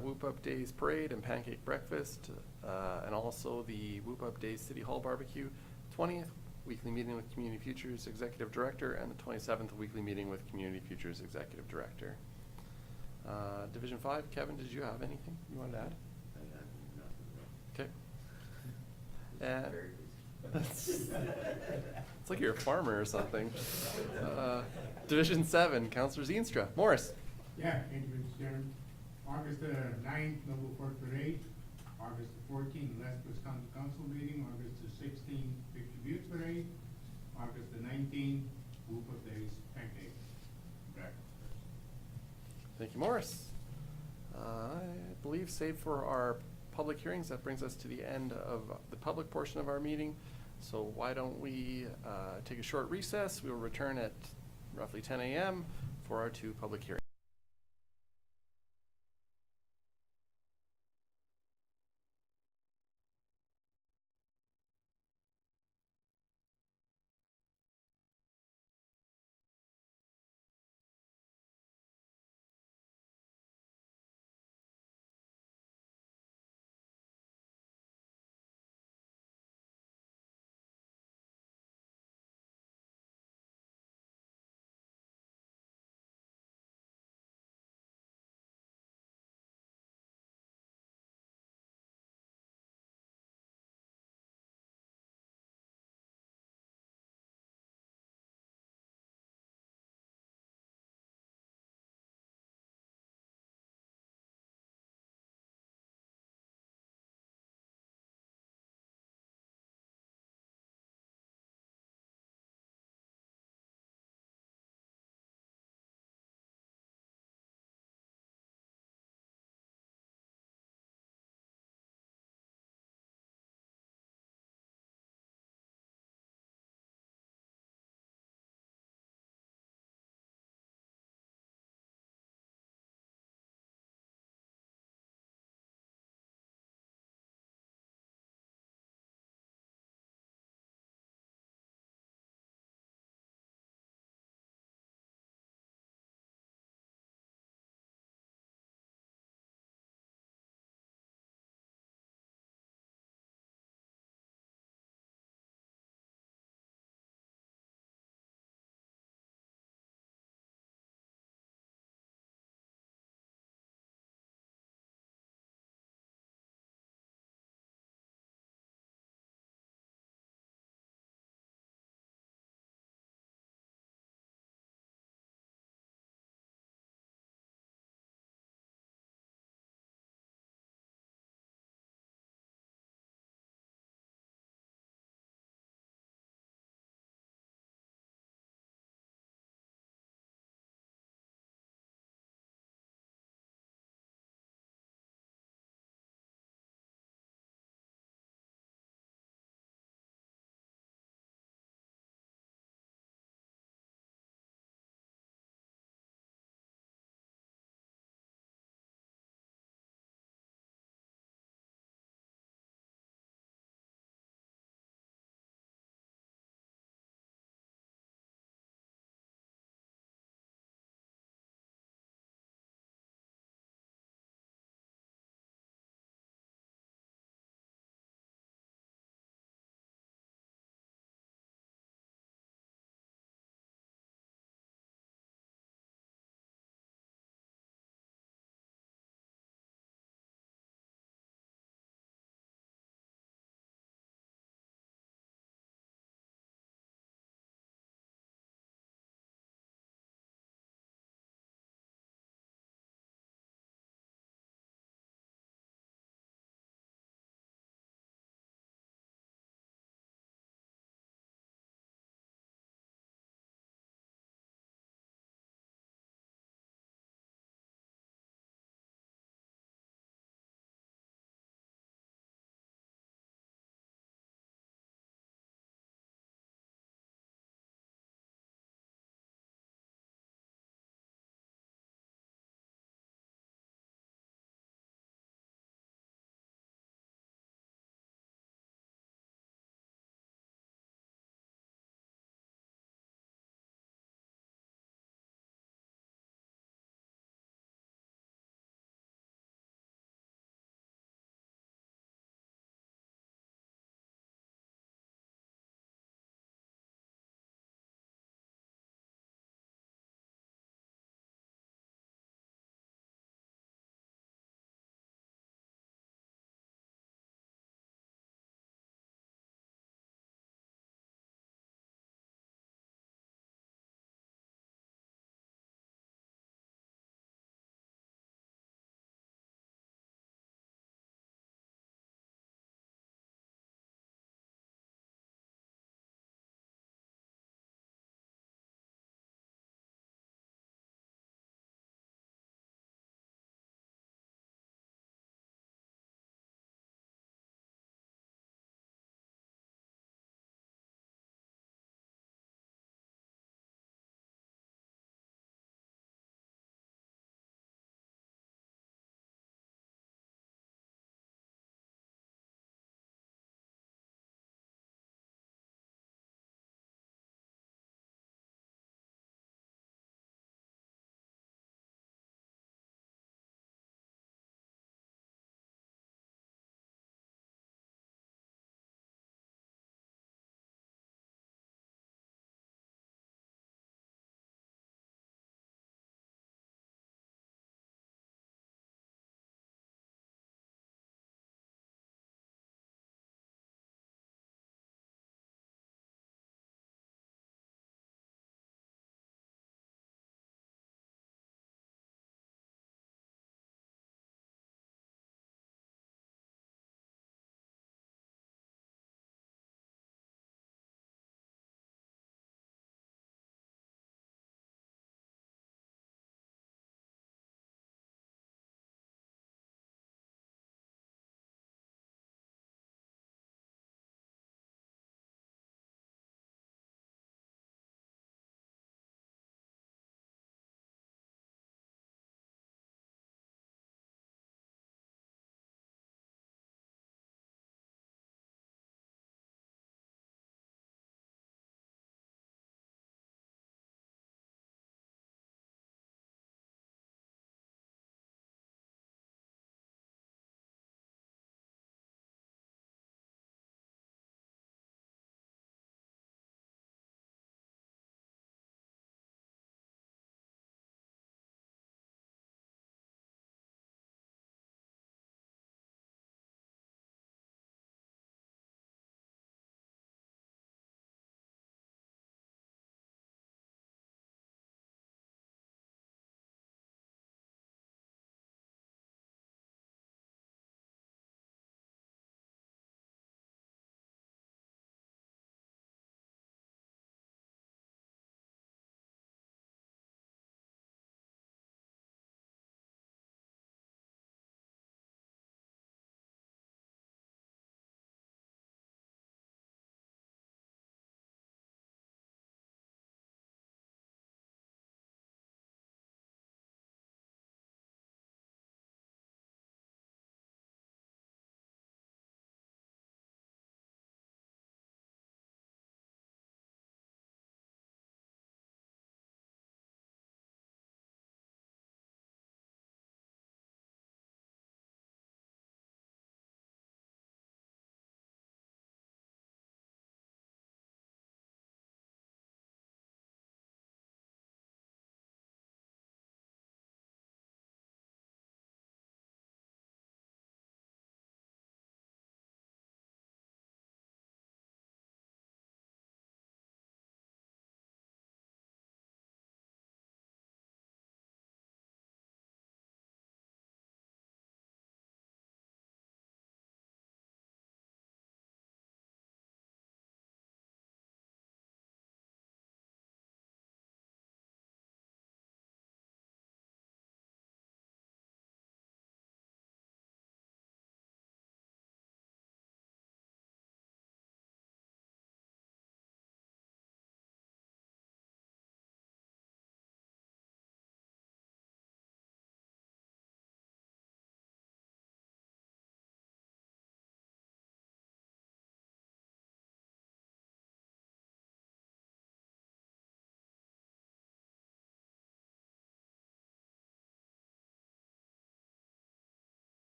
Whoop Up Days Parade and Pancake Breakfast, and also the Whoop Up Days City Hall Barbecue. 20th, weekly meeting with Community Futures Executive Director, and the 27th, weekly meeting with Community Futures Executive Director. Division 5, Kevin, did you have anything you wanted to add? Okay. It's like you're a farmer or something. Division 7, Councillor Zeenstra. Morris. Yeah, thank you, Mr. Chairman. August the 9th, Noble Court Parade. August the 14th, Lethbridge County Council meeting. August the 16th, Victory Butte Parade. August the 19th, Whoop of Days, Pancake. Back. Thank you, Morris. I believe, save for our public hearings, that brings us to the end of the public portion of our meeting. So why don't we take a short recess? We will return at roughly 10 a.m. for our 2 public hearings.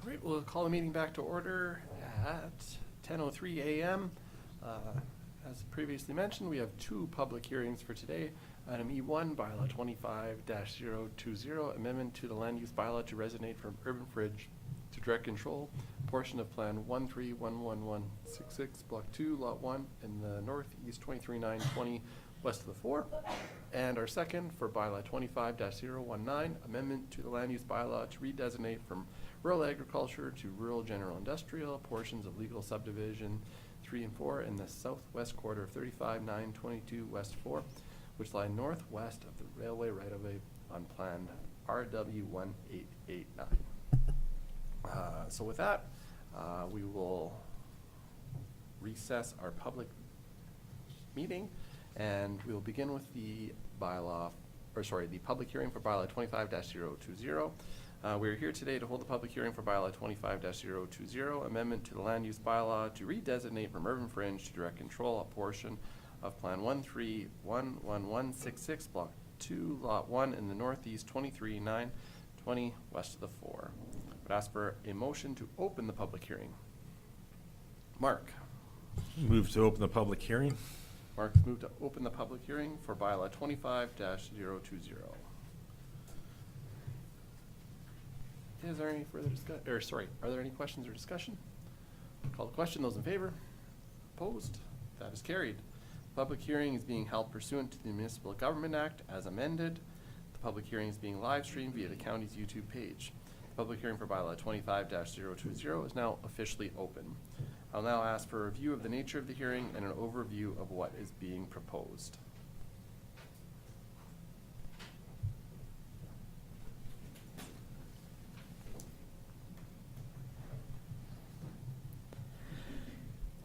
Great, we'll call the meeting back to order at 10:03 a.m. As previously mentioned, we have two public hearings for today. Item E1, Bylaw 25-020, amendment to the Land Use Bylaw to resonate from urban fringe to direct control, portion of Plan 1311166, Block 2, Lot 1, in the northeast 23920 west of the 4. And our second for Bylaw 25-019, amendment to the Land Use Bylaw to redesignate from rural agriculture to rural general industrial portions of legal subdivision 3 and 4 in the southwest quarter of 35922 West 4, which lie northwest of the railway right-of-way on Plan RW1889. So with that, we will recess our public meeting, and we will begin with the the public hearing for Bylaw 25-020. We are here today to hold the public hearing for Bylaw 25-020, amendment to the Land Use Bylaw to redesignate from urban fringe to direct control a portion of Plan 1311166, Block 2, Lot 1 in the northeast 23920 west of the 4. Would ask for a motion to open the public hearing. Mark. Move to open the public hearing. Mark's moved to open the public hearing for Bylaw 25-020. Is there any further are there any questions or discussion? Call the question. Those in favor? Opposed? That is carried. Public hearing is being held pursuant to the Municipal Government Act as amended. The public hearing is being live streamed via the county's YouTube page. The public hearing for Bylaw 25-020 is now officially open. I'll now ask for a review of the nature of the hearing and an overview of what is being proposed.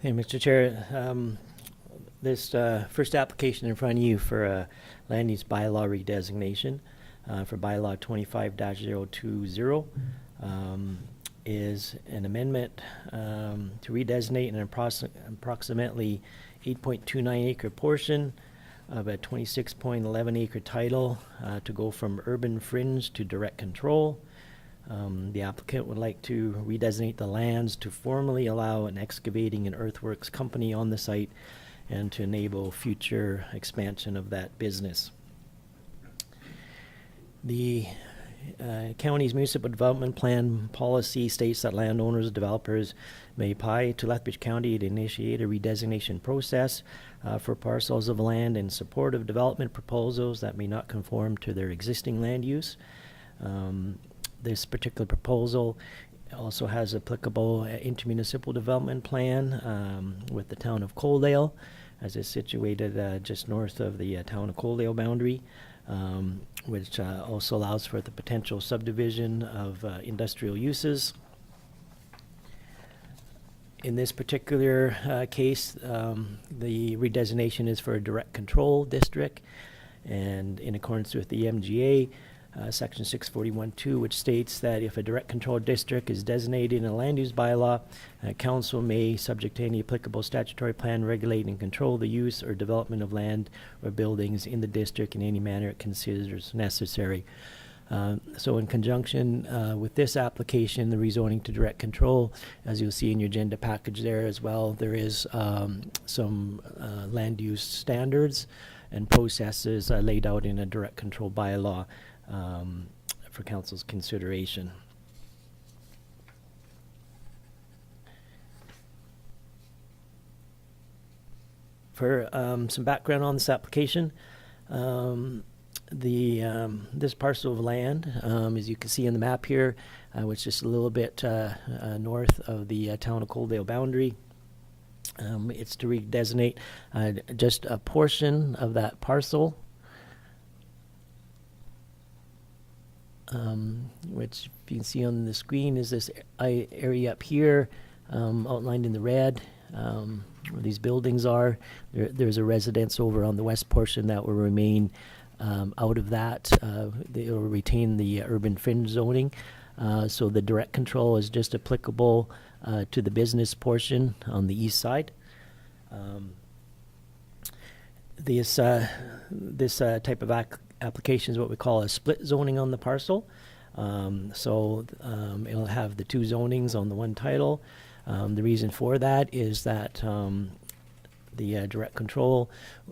Hey, Mr. Chair, this first application in front of you for a land use bylaw redesignation for bylaw 25-020 is an amendment to redesignate an approximately 8.29 acre portion of a 26.11 acre title to go from urban fringe to direct control. The applicant would like to redesignate the lands to formally allow an excavating and earthworks company on the site and to enable future expansion of that business. The county's municipal development plan policy states that landowners and developers may apply to Lethbridge County to initiate a redesignation process for parcels of land in support of development proposals that may not conform to their existing land use. This particular proposal also has applicable intermunicipal development plan with the town of Coaldale, as it's situated just north of the town of Coaldale boundary, which also allows for the potential subdivision of industrial uses. In this particular case, the redesignation is for a direct control district, and in accordance with the MGA, Section 641.2, which states that if a direct control district is designated in a land use bylaw, council may, subject to any applicable statutory plan, regulate and control the use or development of land or buildings in the district in any manner it considers necessary. So in conjunction with this application, the rezoning to direct control, as you'll see in your agenda package there as well, there is some land use standards and processes laid out in a direct control bylaw for council's consideration. For some background on this application, this parcel of land, as you can see in the map here, which is just a little bit north of the town of Coaldale boundary. It's to redesignate just a portion of that parcel, which you can see on the screen is this area up here, outlined in the red, where these buildings are. There's a residence over on the west portion that will remain out of that. They will retain the urban fringe zoning. So the direct control is just applicable to the business portion on the east side. This type of application is what we call a split zoning on the parcel. It'll have the two zonings on the one title. The reason for that is that the direct control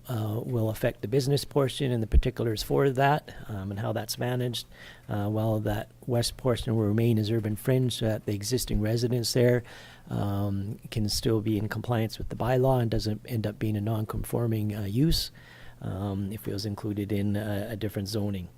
will affect the business portion and the particulars for that and how that's managed, while that west portion will remain as urban fringe, so that the existing residents there can still be in compliance with the bylaw and doesn't end up being a non-conforming use if it was included in a different zoning.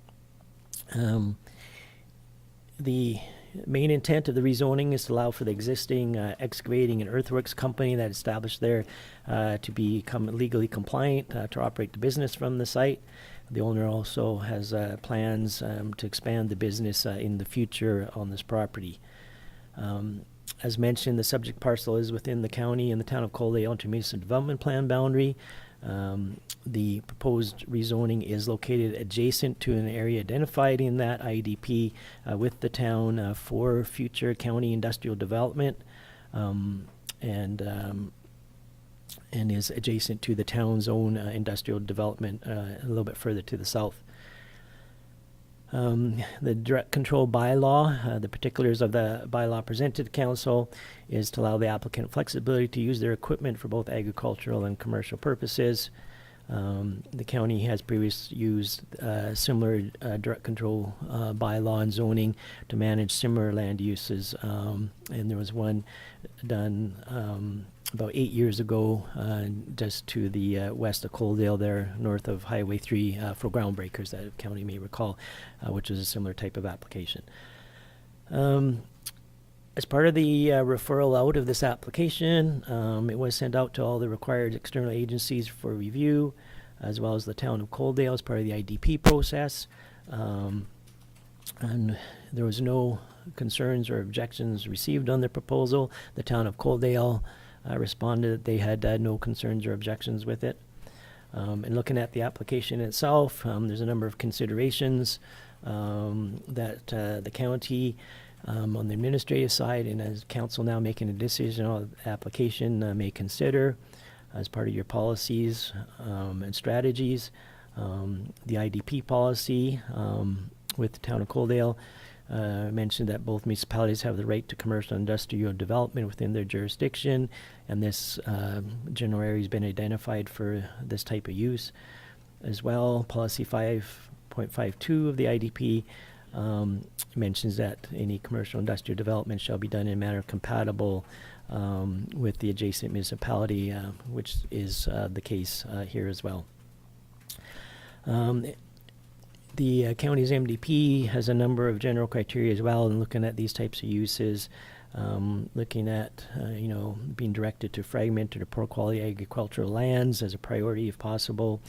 The main intent of the rezoning is to allow for the existing excavating and earthworks company that established there to become legally compliant to operate the business from the site. The owner also has plans to expand the business in the future on this property. As mentioned, the subject parcel is within the county and the town of Coaldale Intermunicipal Development Plan boundary. The proposed rezoning is located adjacent to an area identified in that IDP with the town for future county industrial development, and is adjacent to the town's own industrial development a little bit further to the south. The direct control bylaw, the particulars of the bylaw presented to council is to allow the applicant flexibility to use their equipment for both agricultural and commercial purposes. The county has previously used similar direct control bylaw and zoning to manage similar land uses, and there was one done about 8 years ago, just to the west of Coaldale there, north of Highway 3, for groundbreakers that the county may recall, which was a similar type of application. As part of the referral out of this application, it was sent out to all the required external agencies for review, as well as the town of Coaldale as part of the IDP process. And there was no concerns or objections received on the proposal. The town of Coaldale responded that they had no concerns or objections with it. And looking at the application itself, there's a number of considerations that the county, on the administrative side, and as council now making a decision on the application, may consider as part of your policies and strategies. The IDP policy with the town of Coaldale mentioned that both municipalities have the right to commercial and industrial development within their jurisdiction, and this general area has been identified for this type of use. As well, policy 5.52 of the IDP mentions that any commercial industrial development shall be done in a manner compatible with the adjacent municipality, which is the case here as well. The county's MDP has a number of general criteria as well, and looking at these types of uses, looking at being directed to fragmented or poor quality agricultural lands as a priority if possible,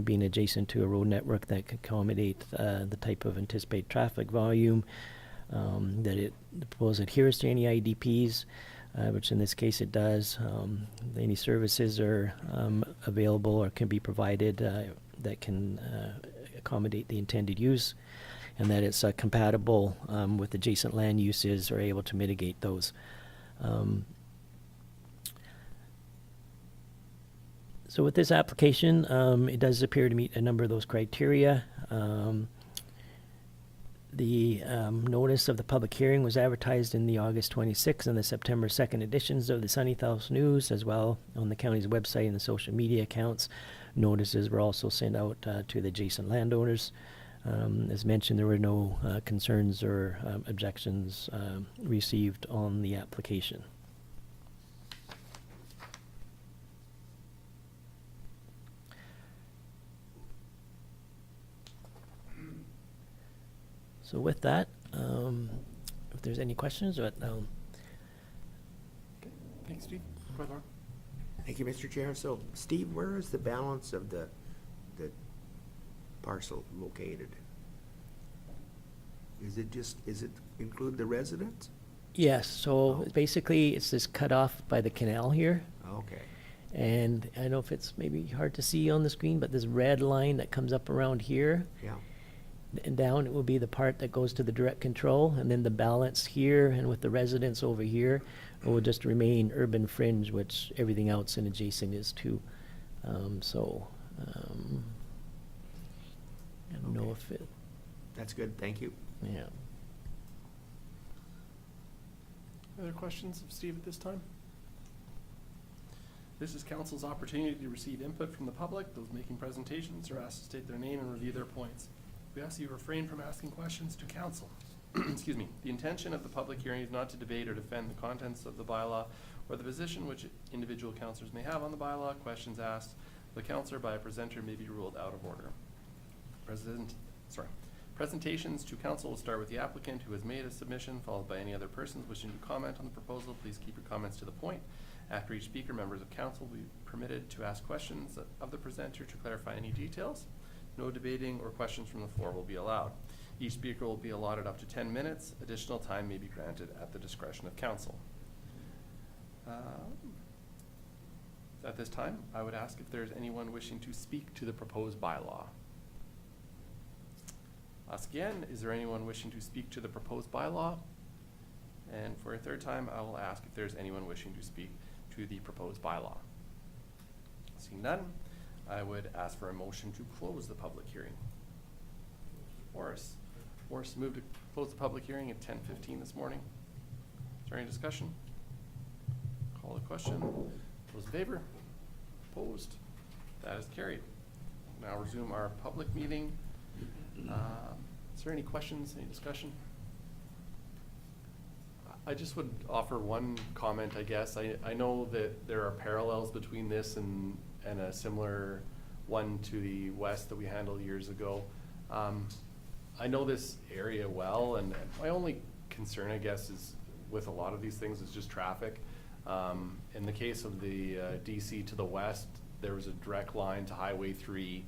being adjacent to a road network that could accommodate the type of anticipated traffic volume, that it proposed adheres to any IDPs, which in this case it does. Any services are available or can be provided that can accommodate the intended use, and that it's compatible with adjacent land uses or able to mitigate those. So with this application, it does appear to meet a number of those criteria. The notice of the public hearing was advertised in the August 26th and the September 2nd editions of the Sunnyhouse News, as well on the county's website and the social media accounts. Notices were also sent out to the adjacent landowners. As mentioned, there were no concerns or objections received on the application. So with that, if there's any questions, Thanks, Steve. Thank you, Mr. Chair. So, Steve, where is the balance of the parcel located? Is it include the residents? yes, so Oh. basically it's this cut off by the canal here. Okay. And I don't know if it's maybe hard to see on the screen, but this red line that comes up around here Yeah. and down, it will be the part that goes to the direct control, and then the balance here and with the residents over here will just remain urban fringe, which everything else in adjacent is to. I don't know Okay. if it, That's good. Thank you. yeah. Other questions of Steve at this time? This is council's opportunity to receive input from the public. Those making presentations are asked to state their name and review their points. We ask you refrain from asking questions to council. Excuse me. The intention of the public hearing is not to debate or defend the contents of the bylaw or the position which individual councillors may have on the bylaw. Questions asked the councillor by a presenter may be ruled out of order. Presentations to council will start with the applicant who has made a submission, followed by any other persons wishing to comment on the proposal. Please keep your comments to the point. After each speaker, members of council will be permitted to ask questions of the presenter to clarify any details. No debating or questions from the floor will be allowed. Each speaker will be allotted up to 10 minutes. Additional time may be granted at the discretion of council. At this time, I would ask if there's anyone wishing to speak to the proposed bylaw. Ask again, is there anyone wishing to speak to the proposed bylaw? And for a third time, I will ask if there's anyone wishing to speak to the proposed bylaw. Seeing none, I would ask for a motion to close the public hearing. Morris moved to close the public hearing at 10:15 this morning. Is there any discussion? Call the question. Those in favor? Opposed? That is carried. Now resume our public meeting. Is there any questions, any discussion? I just would offer one comment, I guess. I know that there are parallels between this and a similar one to the west that we handled years ago. I know this area well, and my only concern, I guess, is with a lot of these things is just traffic. In the case of the DC to the west, there was a direct line to Highway 3,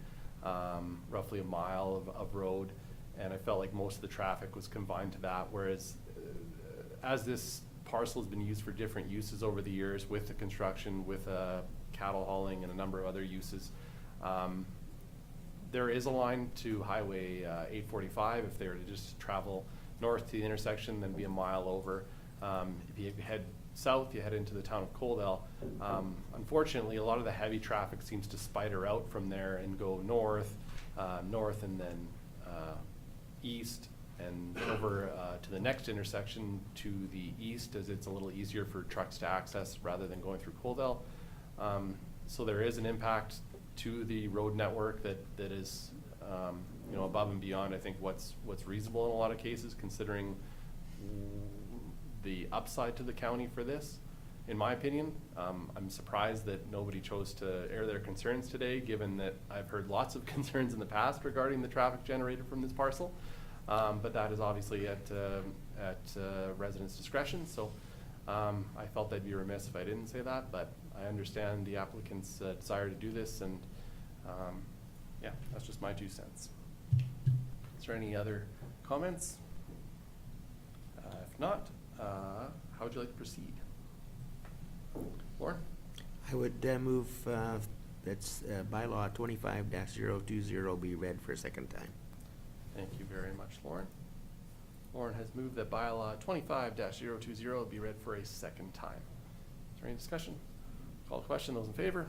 roughly a mile of road, and I felt like most of the traffic was confined to that, whereas as this parcel has been used for different uses over the years with the construction, with cattle hauling and a number of other uses, there is a line to Highway 845 if they were to just travel north to the intersection, then be a mile over. If you head south, you head into the town of Coaldale. Unfortunately, a lot of the heavy traffic seems to spider out from there and go north and then east and over to the next intersection to the east, as it's a little easier for trucks to access rather than going through Coaldale. So there is an impact to the road network that is above and beyond, I think, what's reasonable in a lot of cases, considering the upside to the county for this, in my opinion. I'm surprised that nobody chose to air their concerns today, given that I've heard lots of concerns in the past regarding the traffic generated from this parcel. But that is obviously at residents' discretion, so I felt I'd be remiss if I didn't say that, but I understand the applicant's desire to do this, and yeah, that's just my 2 cents. Is there any other comments? If not, how would you like to proceed? Lauren? I would move that's bylaw 25-020 be read for a second time. Thank you very much, Lauren. Lauren has moved that bylaw 25-020 be read for a second time. Is there any discussion? Call the question. Those in favor?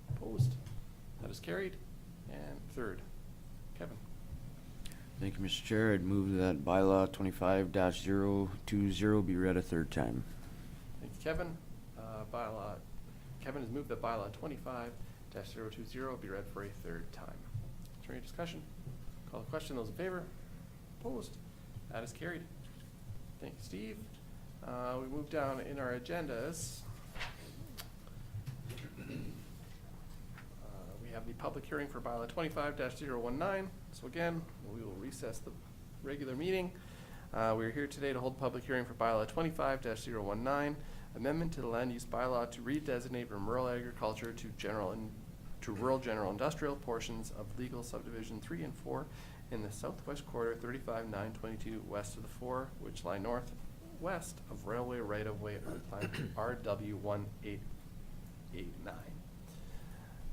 Opposed? That is carried. And third, Kevin. Thank you, Mr. Chair. I'd move that bylaw 25-020 be read a third time. Thank you, Kevin. Kevin has moved that bylaw 25-020 be read for a third time. Is there any discussion? Call the question. Those in favor? Opposed? That is carried. Thank you, Steve. We move down in our agendas. We have the public hearing for bylaw 25-019. So again, we will recess the regular meeting. We're here today to hold a public hearing for bylaw 25-019, amendment to the Land Use Bylaw to redesignate from rural agriculture to rural general industrial portions of legal subdivision 3 and 4 in the southwest quarter 35-922 west of the 4, which lie northwest of railway right-of-way on plan RW1889.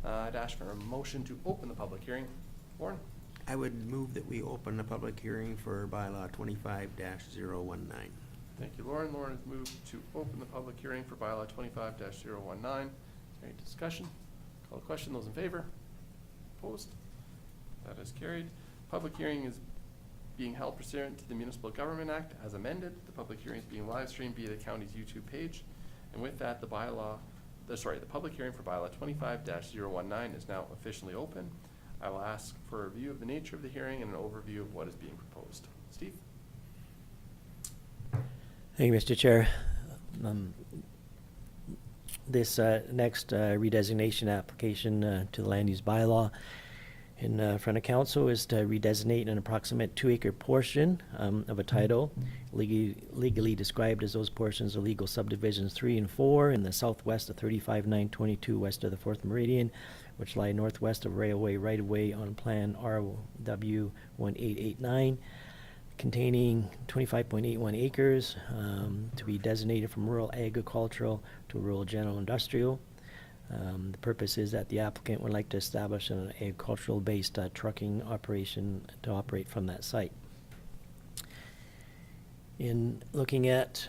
I'd ask for a motion to open the public hearing. Lauren? I would move that we open the public hearing for bylaw 25-019. Thank you, Lauren. Lauren has moved to open the public hearing for bylaw 25-019. Is there any discussion? Call the question. Those in favor? Opposed? That is carried. Public hearing is being held pursuant to the Municipal Government Act as amended. The public hearing is being live streamed via the county's YouTube page. And with that, the public hearing for bylaw 25-019 is now officially open. I will ask for a review of the nature of the hearing and an overview of what is being proposed. Steve? Thank you, Mr. Chair. This next redesignation application to the Land Use Bylaw in front of council is to redesignate an approximate 2-acre portion of a title legally described as those portions of legal subdivisions 3 and 4 in the southwest of 35-922 west of the 4th Meridian, which lie northwest of railway right-of-way on Plan RW 1889, containing 25.81 acres to be designated from rural agricultural to rural general industrial. The purpose is that the applicant would like to establish an agricultural-based trucking operation to operate from that site. In looking at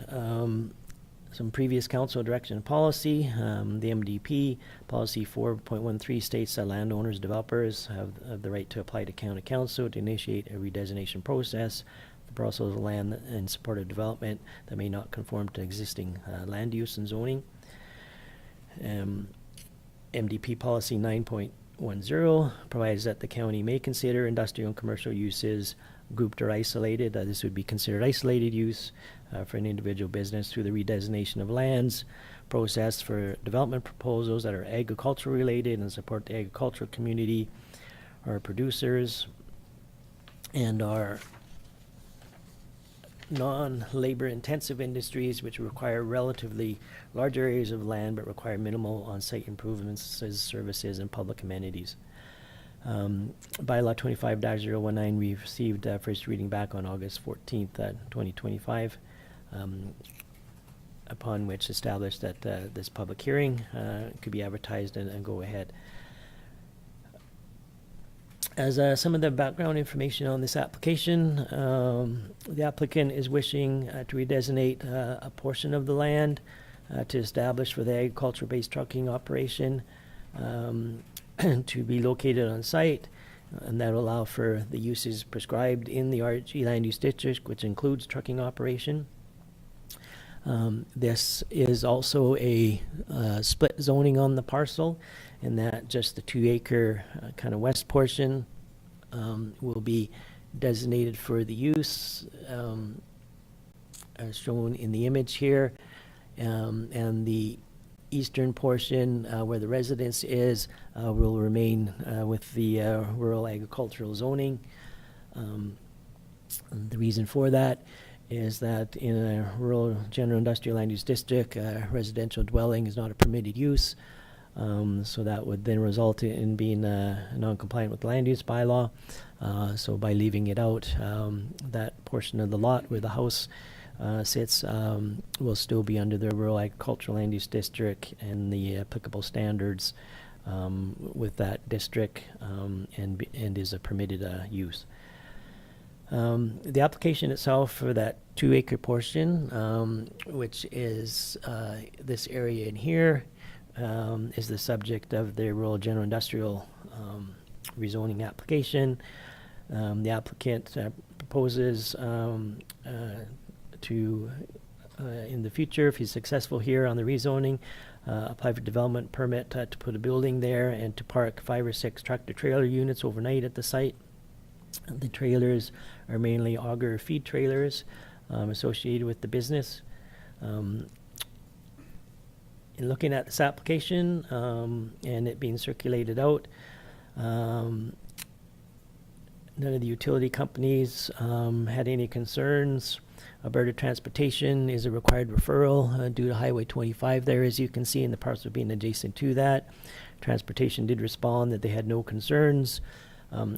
some previous council direction and policy, the MDP policy 4.13 states that landowners, developers have the right to apply to county council to initiate a redesignation process for parcels of land in support of development that may not conform to existing land use and zoning. MDP policy 9.10 provides that the county may consider industrial and commercial uses grouped or isolated. This would be considered isolated use for an individual business through the redesignation of lands process for development proposals that are agricultural related and support the agricultural community or producers and are non-labor intensive industries which require relatively large areas of land but require minimal on-site improvements, services, and public amenities. Bylaw 25-019 we received first reading back on August 14th, 2025, upon which established that this public hearing could be advertised and go ahead. As some of the background information on this application, the applicant is wishing to redesignate a portion of the land to establish for the agriculture-based trucking operation to be located on site, and that will allow for the uses prescribed in the RG Land Use District, which includes trucking operation. This is also a split zoning on the parcel, in that just the 2-acre kind of west portion will be designated for the use as shown in the image here, and the eastern portion where the residence is will remain with the rural agricultural zoning. The reason for that is that in a rural general industrial land use district, residential dwelling is not a permitted use. So that would then result in being non-compliant with the land use bylaw. So by leaving it out, that portion of the lot where the house sits will still be under the rural agricultural land use district and the applicable standards with that district, and is a permitted use. The application itself for that 2-acre portion, which is this area in here, is the subject of the rural general industrial rezoning application. The applicant proposes to, in the future, if he's successful here on the rezoning, apply for development permit to put a building there and to park 5 or 6 tractor trailer units overnight at the site. The trailers are mainly auger feed trailers associated with the business. In looking at this application and it being circulated out, none of the utility companies had any concerns. Alberta Transportation is a required referral due to Highway 25 there, as you can see, in the parcel being adjacent to that. Transportation did respond that they had no concerns,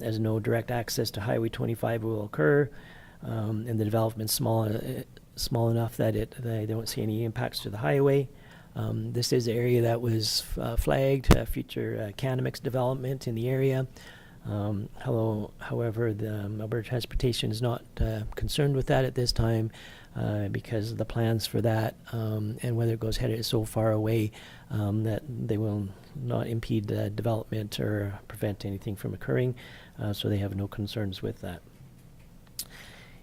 as no direct access to Highway 25 will occur, and the development's small enough that they don't see any impacts to the highway. This is an area that was flagged future cannabis development in the area. However, the Alberta Transportation is not concerned with that at this time because of the plans for that, and whether it goes ahead is so far away that they will not impede development or prevent anything from occurring, so they have no concerns with that.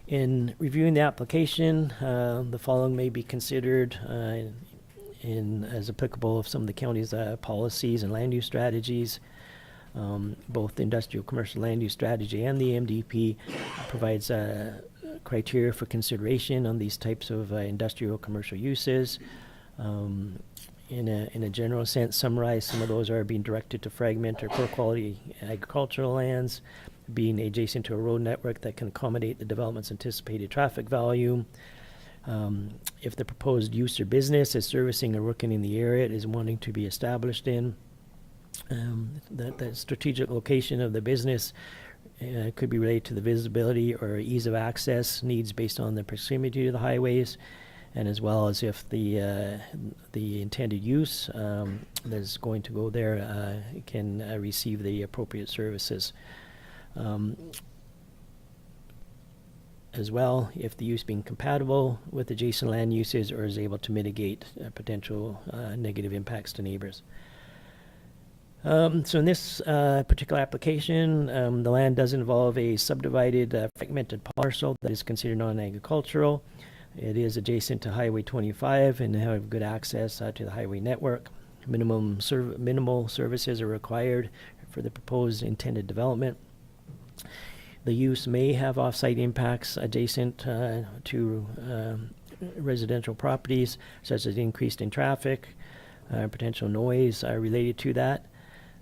In reviewing the application, the following may be considered as applicable of some of the county's policies and land use strategies. Both the industrial commercial land use strategy and the MDP provides criteria for consideration on these types of industrial commercial uses. In a general sense, summarized, some of those are being directed to fragment or poor quality agricultural lands, being adjacent to a road network that can accommodate the development's anticipated traffic volume. If the proposed use or business is servicing or working in the area it is wanting to be established in, the strategic location of the business could be related to the visibility or ease of access needs based on the proximity to the highways, and as well as if the intended use that's going to go there can receive the appropriate services. As well, if the use being compatible with adjacent land uses or is able to mitigate potential negative impacts to neighbors. So in this particular application, the land does involve a subdivided fragmented parcel that is considered non-agricultural. It is adjacent to Highway 25 and have good access to the highway network. Minimal services are required for the proposed intended development. The use may have off-site impacts adjacent to residential properties, such as increased in traffic, potential noise related to that.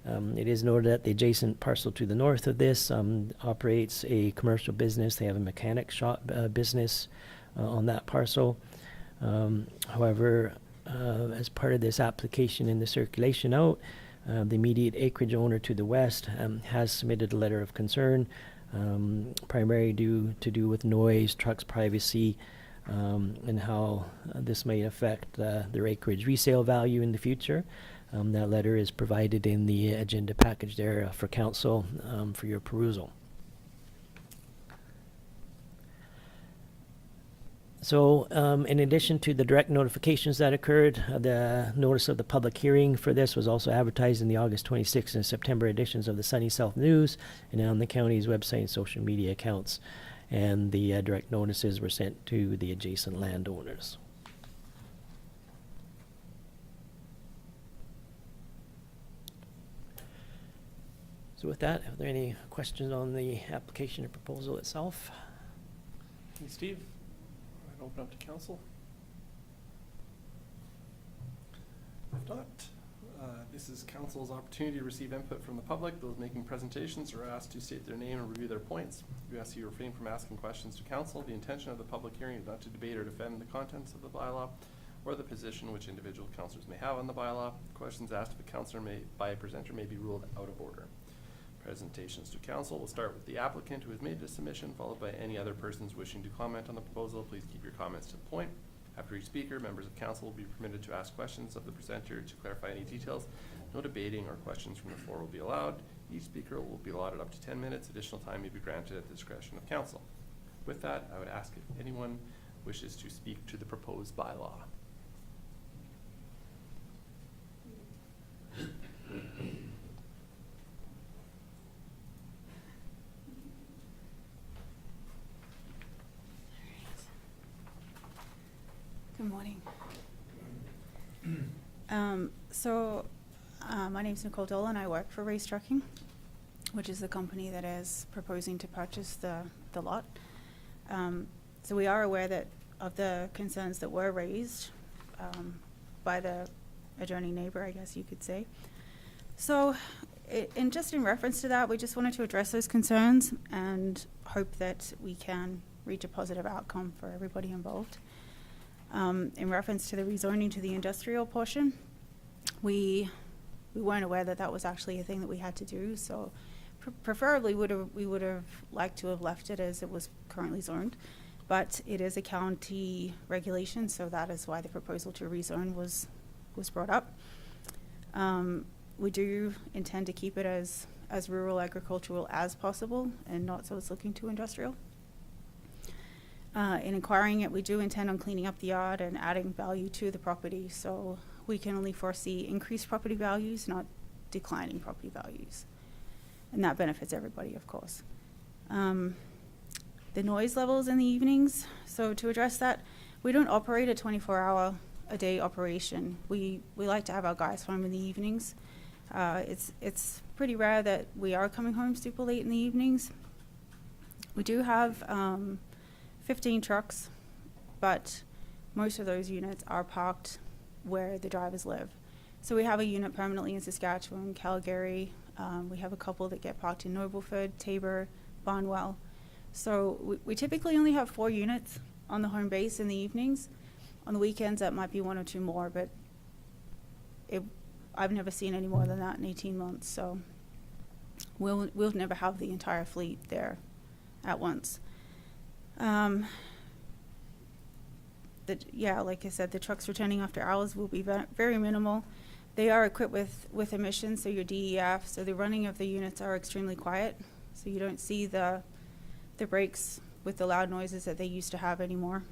It is noted that the adjacent parcel to the north of this operates a commercial business. They have a mechanic shop business on that parcel. However, as part of this application in the circulation out, the immediate acreage owner to the west has submitted a letter of concern, primarily to do with noise, trucks' privacy, and how this may affect their acreage resale value in the future. That letter is provided in the agenda package there for council for your perusal. So in addition to the direct notifications that occurred, the notice of the public hearing for this was also advertised in the August 26th and September editions of the Sunny South News and on the county's website and social media accounts. And the direct notices were sent to the adjacent landowners. So with that, are there any questions on the application or proposal itself? Hey, Steve, I'd open up to council. If not, this is council's opportunity to receive input from the public. Those making presentations are asked to state their name and review their points. We ask you refrain from asking questions to council. The intention of the public hearing is not to debate or defend the contents of the bylaw or the position which individual councillors may have on the bylaw. Questions asked of a councillor by a presenter may be ruled out of order. Presentations to council will start with the applicant who has made the submission, followed by any other persons wishing to comment on the proposal. Please keep your comments to the point. After each speaker, members of council will be permitted to ask questions of the presenter to clarify any details. No debating or questions from the floor will be allowed. Each speaker will be allotted up to 10 minutes. Additional time may be granted at the discretion of council. With that, I would ask if anyone wishes to speak to the proposed bylaw. Good morning. My name is Nicole Dolan. I work for Race Trucking, which is the company that is proposing to purchase the lot. So we are aware of the concerns that were raised by the adjoining neighbor, I guess you could say. So just in reference to that, we just wanted to address those concerns and hope that we can reach a positive outcome for everybody involved. In reference to the rezoning to the industrial portion, we weren't aware that was actually a thing that we had to do, so preferably we would have liked to have left it as it was currently zoned, but it is a county regulation, so that is why the proposal to rezone was brought up. We do intend to keep it as rural agricultural as possible and not so it's looking too industrial. In acquiring it, we do intend on cleaning up the yard and adding value to the property, so we can only foresee increased property values, not declining property values. And that benefits everybody, of course. the noise levels in the evenings. So to address that, we don't operate a 24-hour a day operation. We like to have our guys home in the evenings. It's pretty rare that we are coming home super late in the evenings. We do have 15 trucks, but most of those units are parked where the drivers live. So we have a unit permanently in Saskatchewan, Calgary. We have a couple that get parked in Nobleford, Tabor, Barnwell. So we typically only have 4 units on the home base in the evenings. On the weekends, that might be 1 or 2 more, but I've never seen any more than that in 18 months. So we'll never have the entire fleet there at once. Like I said, the trucks returning after hours will be very minimal. They are equipped with emissions, so your DEF, so the running of the units are extremely quiet, so you don't see the brakes with the loud noises that they used to have anymore.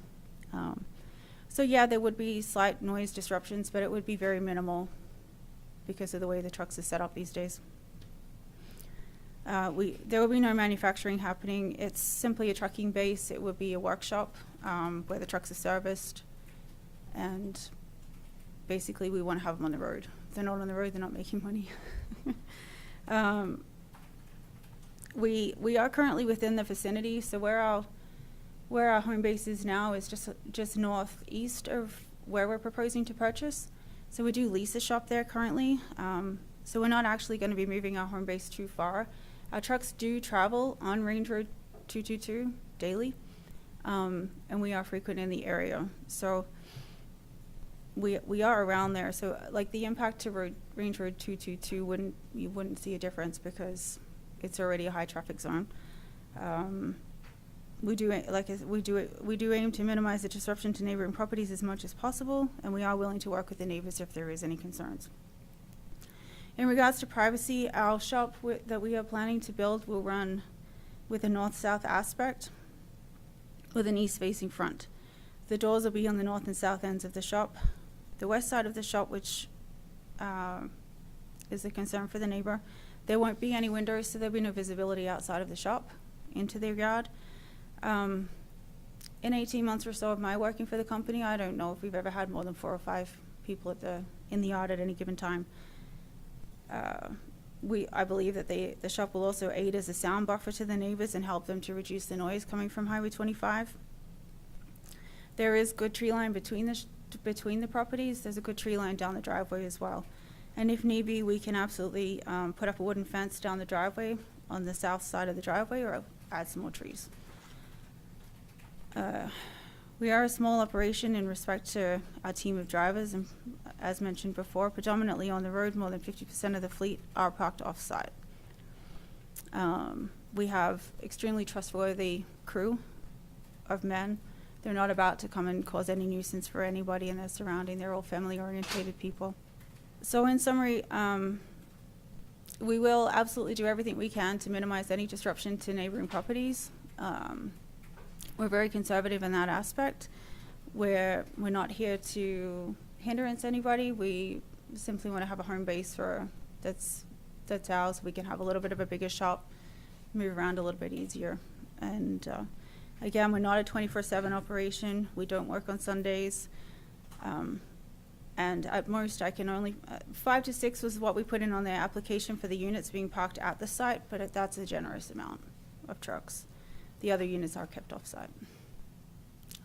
So yeah, there would be slight noise disruptions, but it would be very minimal because of the way the trucks are set up these days. There will be no manufacturing happening. It's simply a trucking base. It would be a workshop where the trucks are serviced, and basically we want to have them on the road. If they're not on the road, they're not making money. We are currently within the vicinity, so where our home base is now is just northeast of where we're proposing to purchase. So we do lease a shop there currently. So we're not actually going to be moving our home base too far. Our trucks do travel on Range Road 222 daily, and we are frequent in the area. So we are around there. So like the impact to Range Road 222 you wouldn't see a difference because it's already a high traffic zone. We do aim to minimize the disruption to neighboring properties as much as possible, and we are willing to work with the neighbors if there is any concerns. In regards to privacy, our shop that we are planning to build will run with a north-south aspect with an east-facing front. The doors will be on the north and south ends of the shop. The west side of the shop, which is a concern for the neighbor, there won't be any windows, so there'll be no visibility outside of the shop into their yard. In 18 months or so of my working for the company, I don't know if we've ever had more than 4 or 5 people in the yard at any given time. I believe that the shop will also aid as a sound buffer to the neighbors and help them to reduce the noise coming from Highway 25. There is good tree line between the properties. There's a good tree line down the driveway as well. And if need be, we can absolutely put up a wooden fence down the driveway on the south side of the driveway or add some more trees. We are a small operation in respect to our team of drivers, and as mentioned before, predominantly on the road. More than 50% of the fleet are parked off-site. We have extremely trustworthy crew of men. They're not about to come and cause any nuisance for anybody in their surrounding. They're all family-oriented people. So in summary, we will absolutely do everything we can to minimize any disruption to neighboring properties. We're very conservative in that aspect. We're not here to hindrance anybody. We simply want to have a home base that's ours. We can have a little bit of a bigger shop, move around a little bit easier. And again, we're not a 24/7 operation. We don't work on Sundays. And at most, I can only 5 to 6 was what we put in on the application for the units being parked at the site, but that's a generous amount of trucks. The other units are kept off-site.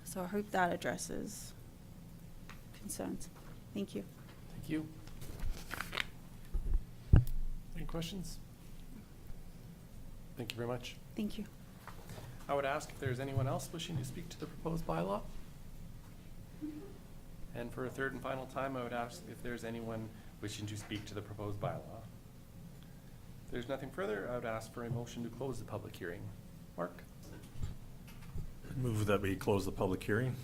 So I hope that addresses concerns. Thank you. Thank you. Any questions? Thank you very much. Thank you. I would ask if there's anyone else wishing to speak to the proposed bylaw. And for a third and final time, I would ask if there's anyone wishing to speak to the proposed bylaw. If there's nothing further, I would ask for a motion to close the public hearing. Mark? Move that we close the public hearing.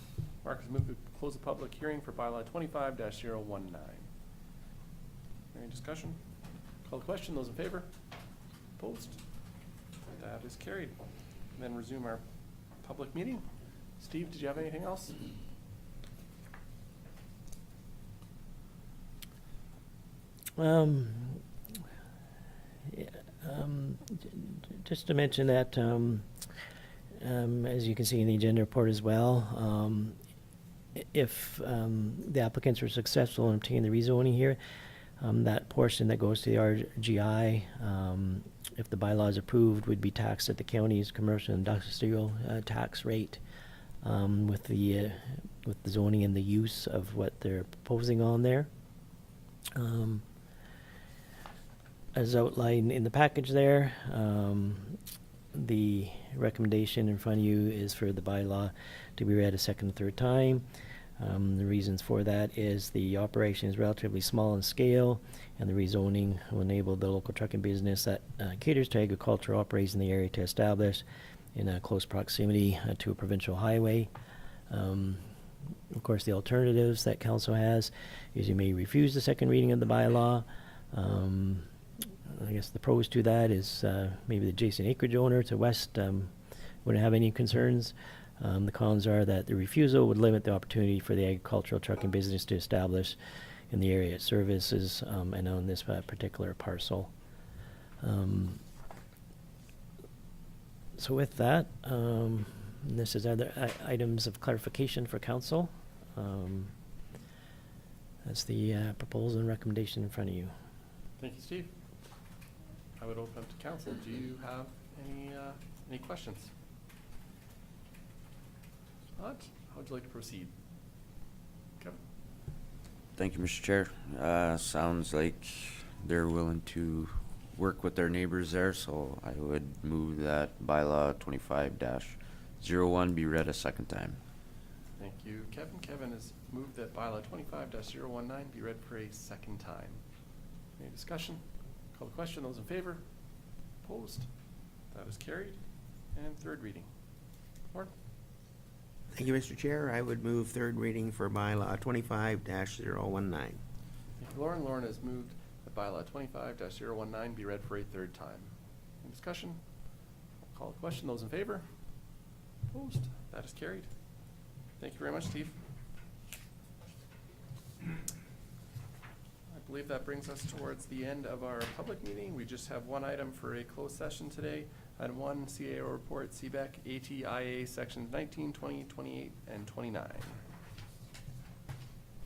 Mark has moved to close the public hearing for bylaw 25-019. Any discussion? Call the question. Those in favor? Opposed? That is carried. And then resume our public meeting. Steve, did you have anything else? Just to mention that as you can see in the agenda report as well, if the applicants were successful in obtaining the rezoning here, that portion that goes to the RGI, if the bylaw is approved, would be taxed at the county's commercial industrial tax rate, with the zoning and the use of what they're proposing on there. As outlined in the package there, the recommendation in front of you is for the bylaw to be read a second and third time. The reasons for that is the operation is relatively small in scale, and the rezoning will enable the local trucking business that caters to agricultural operations in the area to establish in a close proximity to a provincial highway. Of course, the alternatives that council has is you may refuse the second reading of the bylaw. I guess the pros to that is maybe the adjacent acreage owner to west wouldn't have any concerns. The cons are that the refusal would limit the opportunity for the agricultural trucking business to establish in the area it services and on this particular parcel. So with that, this is other items of clarification for council. That's the proposal and recommendation in front of you. Thank you, Steve. I would open up to council. Do you have any questions? Not? How would you like to proceed? Kevin? Thank you, Mr. Chair. Sounds like they're willing to work with their neighbors there, so I would move that bylaw 25-01 be read a second time. Thank you, Kevin. Kevin has moved that bylaw 25-019 be read for a second time. Any discussion? Call the question. Those in favor? Opposed? That is carried. And third reading. Lauren? Thank you, Mr. Chair. I would move third reading for bylaw 25-019. Thank you, Lauren. Lauren has moved that bylaw 25-019 be read for a third time. Any discussion? Call the question. Those in favor? Opposed? That is carried. Thank you very much, Steve. I believe that brings us towards the end of our public meeting. We just have one item for a closed session today. Item 1, CAO report, CBEC, ATIA, sections 19, 20, 28, and 29.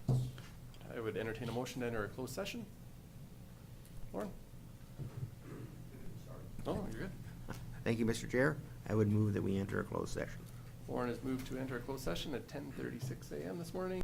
I would entertain a motion to enter a closed session. Lauren? Oh, you're good. Thank you, Mr. Chair. I would move that we enter a closed session. Lauren has moved to enter a closed session at 10:36 a.m. this morning.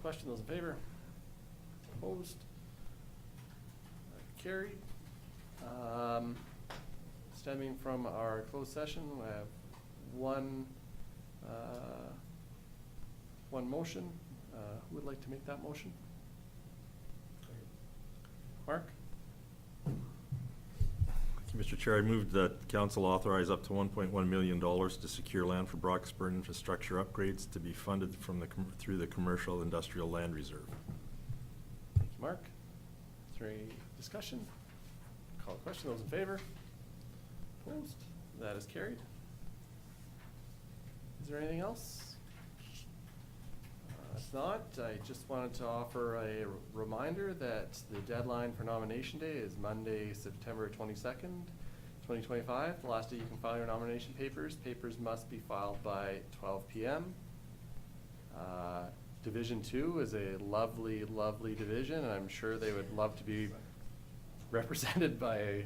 question? Those in favor? Opposed? Carried. Stemming from our closed session, I have one motion. Who would like to make that motion? Mark? Thank you, Mr. Chair. I move that council authorize up to $1.1 million to secure land for Broxburn infrastructure upgrades to be funded from through the Commercial Industrial Land Reserve. Thank you, Mark. Is there any discussion? Call the question. Those in favor? Opposed? That is carried. Is there anything else? If not, I just wanted to offer a reminder that the deadline for nomination day is Monday, September 22nd, 2025. The last day you can file your nomination papers. Papers must be filed by 12 p.m. Division 2 is a lovely, lovely division, and I'm sure they would love to be represented by a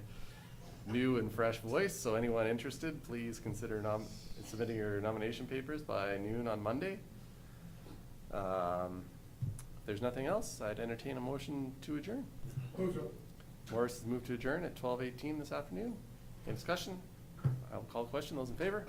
new and fresh voice. So anyone interested, please consider submitting your nomination papers by noon on Monday. If there's nothing else, I'd entertain a motion to adjourn. Morris has moved to adjourn at 12:18 this afternoon. Any discussion? I'll call the question. Those in favor?